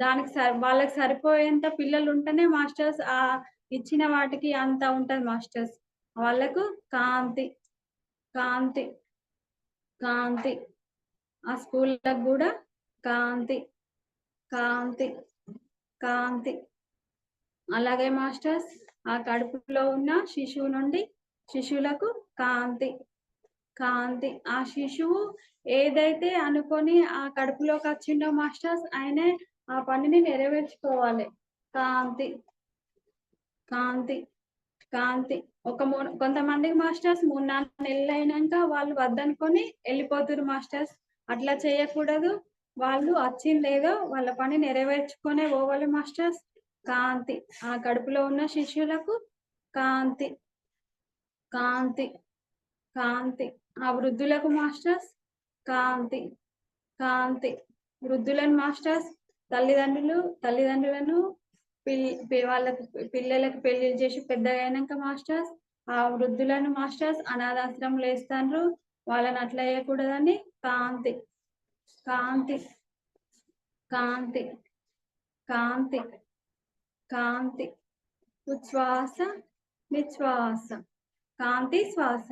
దానికి వాళ్ళకి సరిపోయేంత పిల్లలు ఉంటేనే మాస్టర్స్ ఆ ఇచ్చిన వాటికి అంత ఉంటది మాస్టర్స్. వాళ్ళకు కాంతి కాంతి కాంతి. ఆ స్కూళ్ళకు కూడా కాంతి కాంతి కాంతి. అలాగే మాస్టర్స్ ఆ కడుపులో ఉన్న శిశువు నుండి శిశువులకు కాంతి కాంతి. ఆ శిశువు ఏదైతే అనుకొని ఆ కడుపులోకి వచ్చిండో మాస్టర్స్ ఆయనే ఆ పనిని నెరవేర్చుకోవాలి. కాంతి కాంతి కాంతి. కొంతమందికి మాస్టర్స్ 3-4 నెలలు అయినాక వాళ్ళు వద్దనుకొని వెళ్ళిపోతున్నారు మాస్టర్స్. అట్లా చేయకూడదు. వాళ్ళు వచ్చిందేదో వాళ్ళ పని నెరవేర్చుకునే పోవాలి మాస్టర్స్. కాంతి. ఆ కడుపులో ఉన్న శిశువులకు కాంతి కాంతి కాంతి. ఆ వృద్ధులకు మాస్టర్స్ కాంతి కాంతి. వృద్ధులను మాస్టర్స్ తల్లిదండ్రులను వాళ్ళకు పిల్లలకు పెళ్లి చేసి పెద్దగా అయినాక మాస్టర్స్ ఆ వృద్ధులను మాస్టర్స్ అనాథాశ్రమంలో వేస్తారు. వాళ్ళని అట్లా వేయకూడదని కాంతి కాంతి కాంతి కాంతి కాంతి. ఉచ్ఛ్వాస నిశ్వాస కాంతి శ్వాస.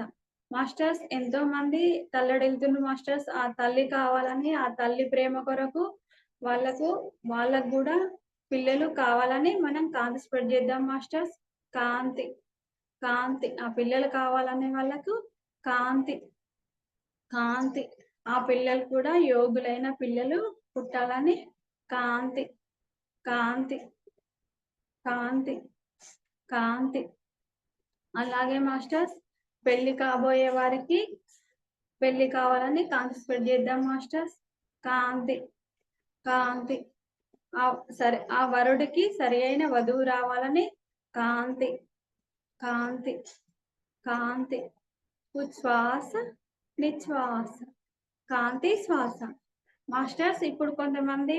మాస్టర్స్ ఎంతో మంది తల్లడిల్లుతున్న మాస్టర్స్ ఆ తల్లి కావాలని ఆ తల్లి ప్రేమ కొరకు వాళ్ళకు కూడా పిల్లలు కావాలని మనం కాంతి స్ప్రెడ్ చేద్దాం మాస్టర్స్. కాంతి కాంతి ఆ పిల్లలు కావాలనే వాళ్ళకు కాంతి కాంతి ఆ పిల్లలు కూడా యోగులైన పిల్లలు పుట్టాలని కాంతి కాంతి కాంతి కాంతి. అలాగే మాస్టర్స్ పెళ్లి కాబోయే వారికి పెళ్లి కావాలని కాంతి స్ప్రెడ్ చేద్దాం మాస్టర్స్. కాంతి కాంతి ఆ వరుడికి సరి అయిన వధువు రావాలని కాంతి కాంతి కాంతి. ఉచ్ఛ్వాస నిశ్వాస కాంతి శ్వాస. మాస్టర్స్ ఇప్పుడు కొంతమంది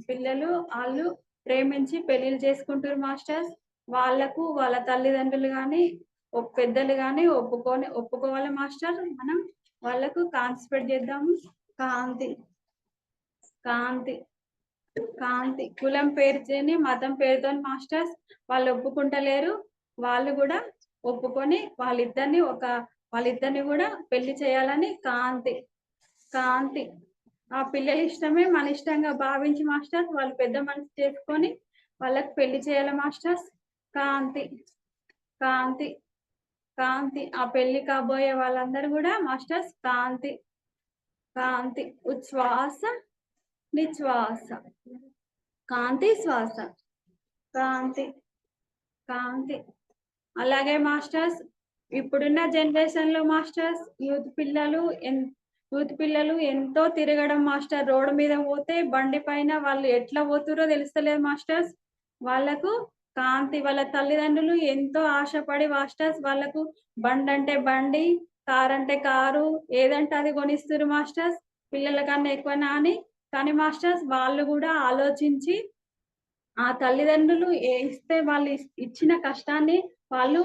పిల్లలు వాళ్ళు ప్రేమించి పెళ్లిళ్ళు చేసుకుంటారు మాస్టర్స్. వాళ్ళకు వాళ్ళ తల్లిదండ్రులు కానీ పెద్దలు కానీ ఒప్పుకోవాలి మాస్టర్. మనం వాళ్ళకు కాంతి స్ప్రెడ్ చేద్దాము. కాంతి కాంతి కాంతి. కులం పేరుతోని మతం పేరుతో మాస్టర్స్ వాళ్ళు ఒప్పుకుంటలేరు. వాళ్ళు కూడా ఒప్పుకొని వాళ్ళిద్దరిని కూడా పెళ్లి చేయాలని కాంతి కాంతి. ఆ పిల్లల ఇష్టమే మన ఇష్టంగా భావించి మాస్టర్స్ వాళ్ళు పెద్ద మనసు చేసుకొని వాళ్ళకి పెళ్లి చేయాలి మాస్టర్స్. కాంతి కాంతి కాంతి. ఆ పెళ్లి కాబోయే వాళ్ళందరూ కూడా మాస్టర్స్ కాంతి కాంతి. ఉచ్ఛ్వాస నిశ్వాస కాంతి శ్వాస కాంతి కాంతి. అలాగే మాస్టర్స్ ఇప్పుడున్న జనరేషన్ లో మాస్టర్స్ యూత్ పిల్లలు ఎంతో తిరగడం మాస్టర్. రోడ్డు మీద పోతే బండి పైన వాళ్ళు ఎట్లా పోతురో తెలుస్తలేదు మాస్టర్స్. వాళ్ళకు కాంతి వాళ్ళ తల్లిదండ్రులు ఎంతో ఆశపడి మాస్టర్స్ వాళ్ళకు బండి అంటే బండి, కార్ అంటే కారు, ఏదంటే అది కొనిస్తారు మాస్టర్స్ పిల్లల కన్నా ఎక్కువ నాని. కానీ మాస్టర్స్ వాళ్ళు కూడా ఆలోచించి ఆ తల్లిదండ్రులు ఇస్తే వాళ్ళు ఇచ్చిన కష్టాన్ని వాళ్ళు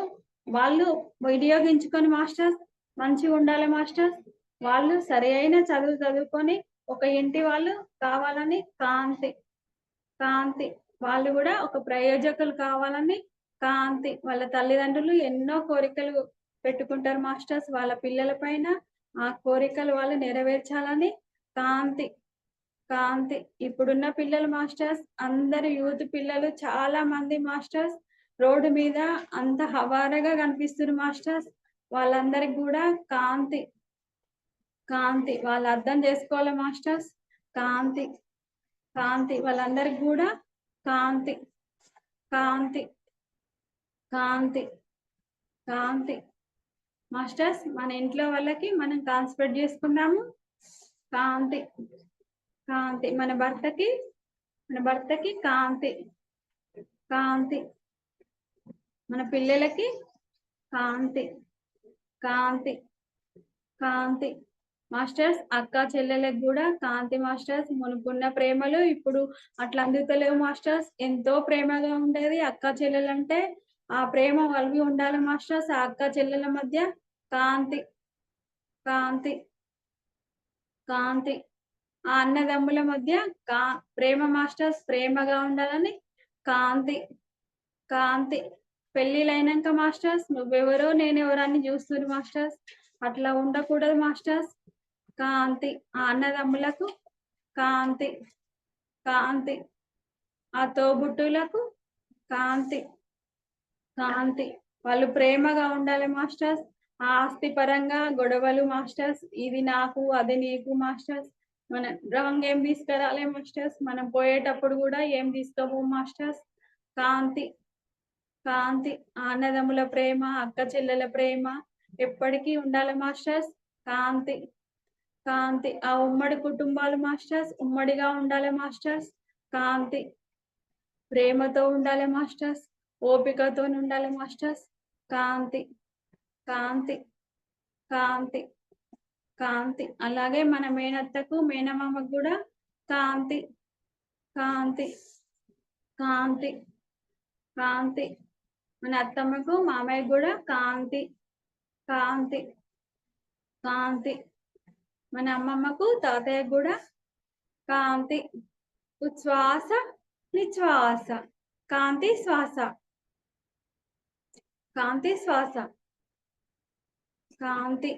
వాళ్ళు వినియోగించుకొని మాస్టర్స్ మంచిగా ఉండాలి మాస్టర్స్. వాళ్ళు సరి అయిన చదువుకొని ఒక ఇంటి వాళ్ళు కావాలని కాంతి కాంతి. వాళ్ళు కూడా ఒక ప్రయోజకులు కావాలని కాంతి. వాళ్ళ తల్లిదండ్రులు ఎన్నో కోరికలు పెట్టుకుంటారు మాస్టర్స్ వాళ్ళ పిల్లల పైన. ఆ కోరికలు వాళ్ళు నెరవేర్చాలని కాంతి కాంతి. ఇప్పుడున్న పిల్లలు మాస్టర్స్ అందరు యూత్ పిల్లలు చాలా మంది మాస్టర్స్ రోడ్డు మీద అంత హవారగా కనిపిస్తున్నారు మాస్టర్స్. వాళ్ళందరికి కూడా కాంతి కాంతి. వాళ్ళు అర్థం చేసుకోవాలి మాస్టర్స్. కాంతి కాంతి. వాళ్ళందరికి కూడా కాంతి కాంతి కాంతి కాంతి. మాస్టర్స్ మన ఇంట్లో వాళ్ళకి మనం కాంతి స్ప్రెడ్ చేసుకున్నాము. కాంతి కాంతి. మన భర్తకి కాంతి కాంతి. మన పిల్లలకి కాంతి కాంతి కాంతి. మాస్టర్స్ అక్క చెల్లెలకు కూడా కాంతి మాస్టర్స్. మునుకున్న ప్రేమలు ఇప్పుడు అట్లా అందుతలేవు మాస్టర్స్. ఎంతో ప్రేమగా ఉండేది అక్క చెల్లెలంటే. ఆ ప్రేమ వాళ్ళవి ఉండాలి మాస్టర్స్. ఆ అక్క చెల్లెల మధ్య కాంతి కాంతి కాంతి. ఆ అన్నదమ్ముల మధ్య ప్రేమ మాస్టర్స్ ప్రేమగా ఉండాలని కాంతి కాంతి. పెళ్ళిళ్ళైనాక మాస్టర్స్ నువ్వెవరో నేనెవరో అని చూస్తున్నారు మాస్టర్స్. అట్లా ఉండకూడదు మాస్టర్స్. కాంతి. ఆ అన్నదమ్ములకు కాంతి కాంతి. ఆ తోబుట్టులకు కాంతి కాంతి. వాళ్ళు ప్రేమగా ఉండాలి మాస్టర్స్. ఆస్తి పరంగా గొడవలు మాస్టర్స్. ఇది నాకు అది నీకు మాస్టర్స్. మన రాంగ్ ఏం తీసుకురాలే మాస్టర్స్. మనం పోయేటప్పుడు కూడా ఏం తీసుకోము మాస్టర్స్. కాంతి కాంతి. అన్నదమ్ముల ప్రేమ అక్క చెల్లెల ప్రేమ ఎప్పటికీ ఉండాలి మాస్టర్స్. కాంతి కాంతి. ఆ ఉమ్మడి కుటుంబాలు మాస్టర్స్ ఉమ్మడిగా ఉండాలి మాస్టర్స్. కాంతి. ప్రేమతో ఉండాలి మాస్టర్స్. ఓపికతో ఉండాలి మాస్టర్స్. కాంతి కాంతి కాంతి కాంతి. అలాగే మన మేనత్తకు మేనమామకు కూడా కాంతి కాంతి కాంతి కాంతి. మన అత్తమ్మకు మామయ్య కూడా కాంతి కాంతి కాంతి. మన అమ్మమ్మకు తాతయ్య కూడా కాంతి. ఉచ్ఛ్వాస నిశ్వాస కాంతి శ్వాస కాంతి శ్వాస కాంతి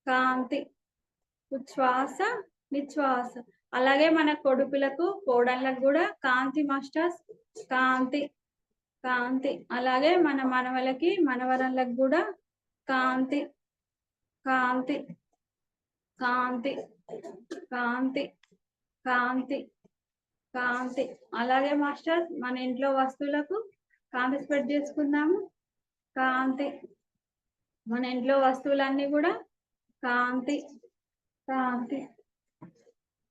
కాంతి. ఉచ్ఛ్వాస నిశ్వాస. అలాగే మన కొడుకులకు కోడళ్ళకు కూడా కాంతి మాస్టర్స్ కాంతి కాంతి. అలాగే మన మనవలకి మనవరాళ్ళకి కూడా కాంతి కాంతి కాంతి కాంతి కాంతి కాంతి. అలాగే మాస్టర్ మన ఇంట్లో వస్తువులకు కాంతి స్ప్రెడ్ చేసుకుందాము. కాంతి. మన ఇంట్లో వస్తువులన్నీ కూడా కాంతి కాంతి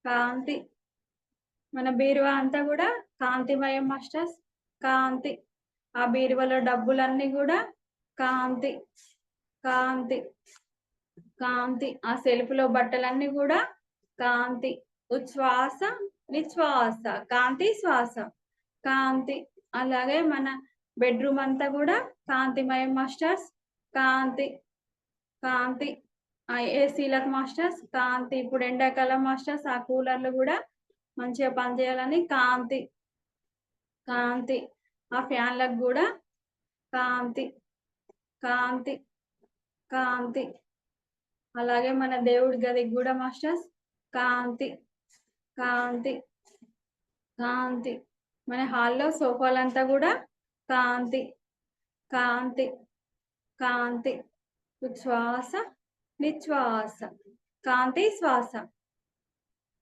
కాంతి. మన బీరువా అంతా కూడా కాంతిమయం మాస్టర్స్. కాంతి. ఆ బీరువాలో డబ్బులన్నీ కూడా కాంతి కాంతి కాంతి. ఆ సెల్ఫ్లో బట్టలన్నీ కూడా కాంతి. ఉచ్ఛ్వాస నిశ్వాస, కాంతి శ్వాస, కాంతి. అలాగే మన బెడ్రూమ్ అంతా కూడా కాంతిమయం మాస్టర్స్. కాంతి కాంతి. ఆ ఏసీలకు మాస్టర్స్ కాంతి. ఇప్పుడు ఎండాకాలం మాస్టర్స్ ఆ కూలర్లు కూడా మంచిగా పనిచేయాలని కాంతి కాంతి. ఆ ఫ్యాన్లకు కూడా కాంతి కాంతి కాంతి. అలాగే మన దేవుడి గదికి కూడా మాస్టర్స్ కాంతి కాంతి కాంతి. మన హాల్లో సోఫాలంతా కూడా కాంతి కాంతి కాంతి. ఉచ్ఛ్వాస నిశ్వాస, కాంతి శ్వాస.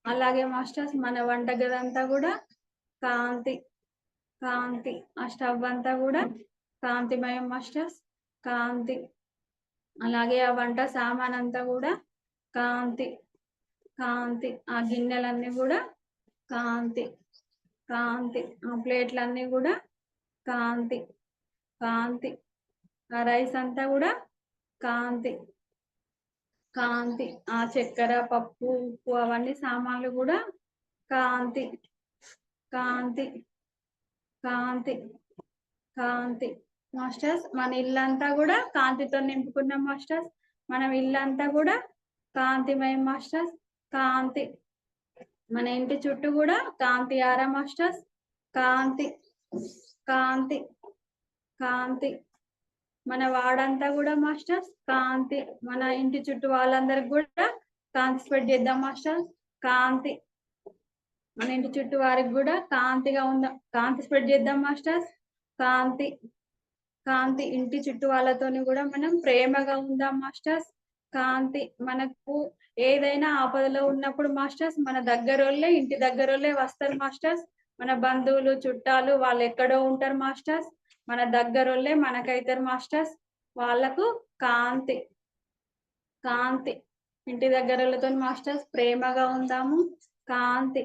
అలాగే మాస్టర్స్ మన వంటగది అంతా కూడా కాంతి కాంతి. ఆ స్టవ్ అంతా కూడా కాంతిమయం మాస్టర్స్. కాంతి. అలాగే ఆ వంట సామాన్ అంతా కూడా కాంతి కాంతి. ఆ గిన్నెలన్నీ కూడా కాంతి కాంతి. ఆ ప్లేట్లన్నీ కూడా కాంతి కాంతి. ఆ రైస్ అంతా కూడా కాంతి కాంతి. ఆ చక్కెర పప్పు ఉప్పు అవన్నీ సామాన్లు కూడా కాంతి కాంతి కాంతి కాంతి. మాస్టర్స్ మన ఇల్లంతా కూడా కాంతితో నింపుకున్నాం మాస్టర్స్. మనం ఇల్లంతా కూడా కాంతిమయం మాస్టర్స్. కాంతి. మన ఇంటి చుట్టూ కూడా కాంతి ఆరా మాస్టర్స్. కాంతి కాంతి కాంతి. మన వాడంతా కూడా మాస్టర్స్ కాంతి. మన ఇంటి చుట్టూ వాళ్ళందరికి కూడా కాంతి స్ప్రెడ్ చేద్దాం మాస్టర్స్. కాంతి. మన ఇంటి చుట్టూ వారికి కూడా కాంతిగా ఉందాం, కాంతి స్ప్రెడ్ చేద్దాం మాస్టర్స్. కాంతి కాంతి. ఇంటి చుట్టూ వాళ్ళతోని కూడా మనం ప్రేమగా ఉందాం మాస్టర్స్. కాంతి. మనకు ఏదైనా ఆపదలో ఉన్నప్పుడు మాస్టర్స్ మన దగ్గరోళ్ళే, ఇంటి దగ్గరోళ్ళే వస్తారు మాస్టర్స్. మన బంధువులు చుట్టాలు వాళ్ళు ఎక్కడో ఉంటారు మాస్టర్స్. మన దగ్గరోళ్ళే మనకైతారు మాస్టర్స్. వాళ్ళకు కాంతి కాంతి. ఇంటి దగ్గరలతో మాస్టర్స్ ప్రేమగా ఉందాము. కాంతి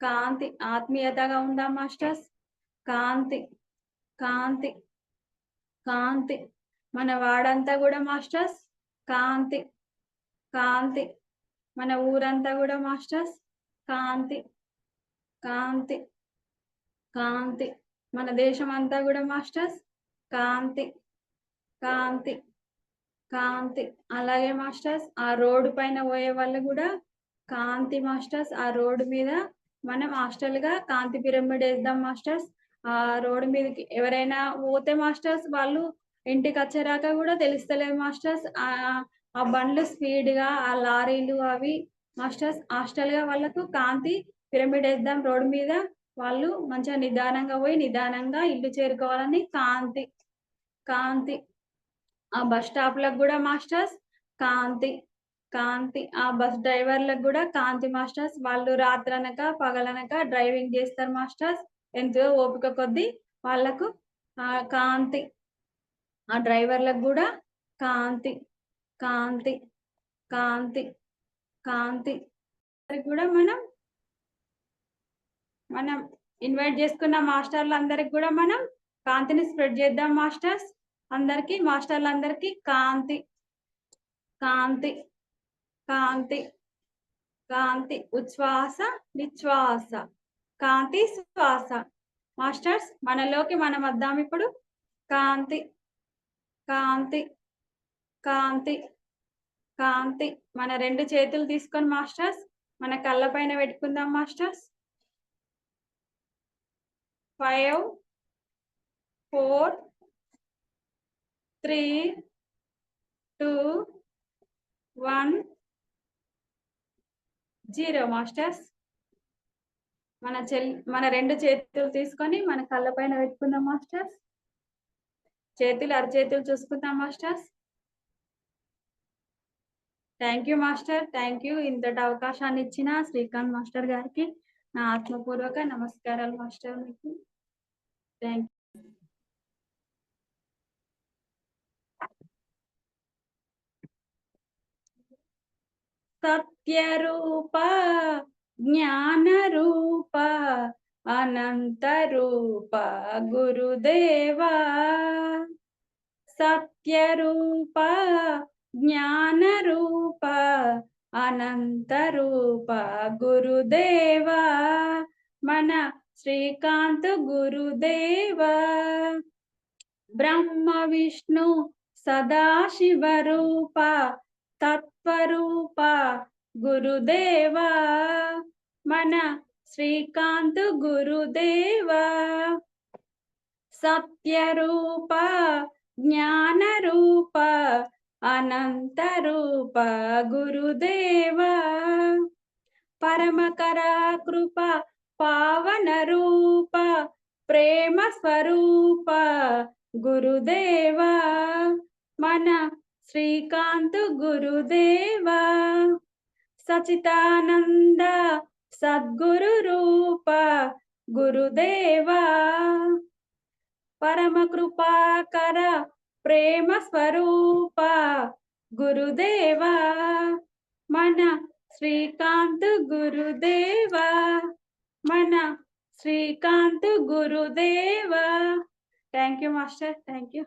కాంతి. ఆత్మీయతగా ఉందాం మాస్టర్స్. కాంతి కాంతి కాంతి. మన వాడంతా కూడా మాస్టర్స్ కాంతి కాంతి. మన ఊరంతా కూడా మాస్టర్స్ కాంతి కాంతి కాంతి. మన దేశం అంతా కూడా మాస్టర్స్ కాంతి కాంతి కాంతి. అలాగే మాస్టర్స్ ఆ రోడ్డు పైన పోయే వాళ్ళు కూడా కాంతి మాస్టర్స్. ఆ రోడ్డు మీద మనం హాస్టల్ గా కాంతి పిరమిడ్ వేద్దాం మాస్టర్స్. ఆ రోడ్డు మీదకి ఎవరైనా పోతే మాస్టర్స్ వాళ్ళు ఇంటికి వచ్చేరాక కూడా తెలుస్తలేదు మాస్టర్స్. ఆ బండ్లు స్పీడ్ గా ఆ లారీలు అవి మాస్టర్స్ హాస్టల్ గా వాళ్ళకు కాంతి పిరమిడ్ వేద్దాం రోడ్డు మీద. వాళ్ళు మంచిగా నిదానంగా పోయి నిదానంగా ఇల్లు చేరుకోవాలని కాంతి కాంతి. ఆ బస్ స్టాప్లకు కూడా మాస్టర్స్ కాంతి కాంతి. ఆ బస్ డ్రైవర్లకు కూడా కాంతి మాస్టర్స్. వాళ్ళు రాత్రనక పగలనక డ్రైవింగ్ చేస్తారు మాస్టర్స్. ఎంతో ఓపిక కొద్దీ వాళ్ళకు కాంతి. ఆ డ్రైవర్లకు కూడా కాంతి కాంతి కాంతి కాంతి. కూడా మనం మనం ఇన్వైట్ చేసుకున్న మాస్టర్లందరికి కూడా మనం కాంతిని స్ప్రెడ్ చేద్దాం మాస్టర్స్. అందరికి మాస్టర్లందరికీ కాంతి కాంతి కాంతి కాంతి. ఉచ్ఛ్వాస నిశ్వాస, కాంతి శ్వాస. మాస్టర్స్ మనలోకి మనం వద్దాం ఇప్పుడు. కాంతి కాంతి కాంతి కాంతి. మన రెండు చేతులు తీసుకొని మాస్టర్స్ మన కళ్ళ పైన పెట్టుకుందాం మాస్టర్స్. 5 4 3 2 1 0 మాస్టర్స్. మన రెండు చేతులు తీసుకొని మన కళ్ళ పైన పెట్టుకుందాం మాస్టర్స్. చేతులు అరచేతులు చూసుకుందాం masters. Thank you master, thank you. ఇంతటి అవకాశాన్ని ఇచ్చిన శ్రీకాంత్ మాస్టర్ గారికి నా ఆత్మపూర్వక నమస్కారాలు మాస్టర్. మీకు థ్యాంక్ యూ. సత్యరూప జ్ఞానరూప అనంతరూప గురుదేవా. సత్యరూప జ్ఞానరూప అనంతరూప గురుదేవా మన శ్రీకాంత్ గురుదేవా. బ్రహ్మ విష్ణు సదాశివ రూప తత్వరూప గురుదేవా మన శ్రీకాంత్ గురుదేవా. సత్యరూప జ్ఞానరూప అనంతరూప గురుదేవా. పరమకర కృప పావన రూప ప్రేమ స్వరూప గురుదేవా మన శ్రీకాంత్ గురుదేవా. సచితానంద సద్గురు రూప గురుదేవా. పరమ కృపాకర ప్రేమ స్వరూప గురుదేవా మన శ్రీకాంత్ గురుదేవా మన శ్రీకాంత్ గురుదేవా. Thank you master, thank you.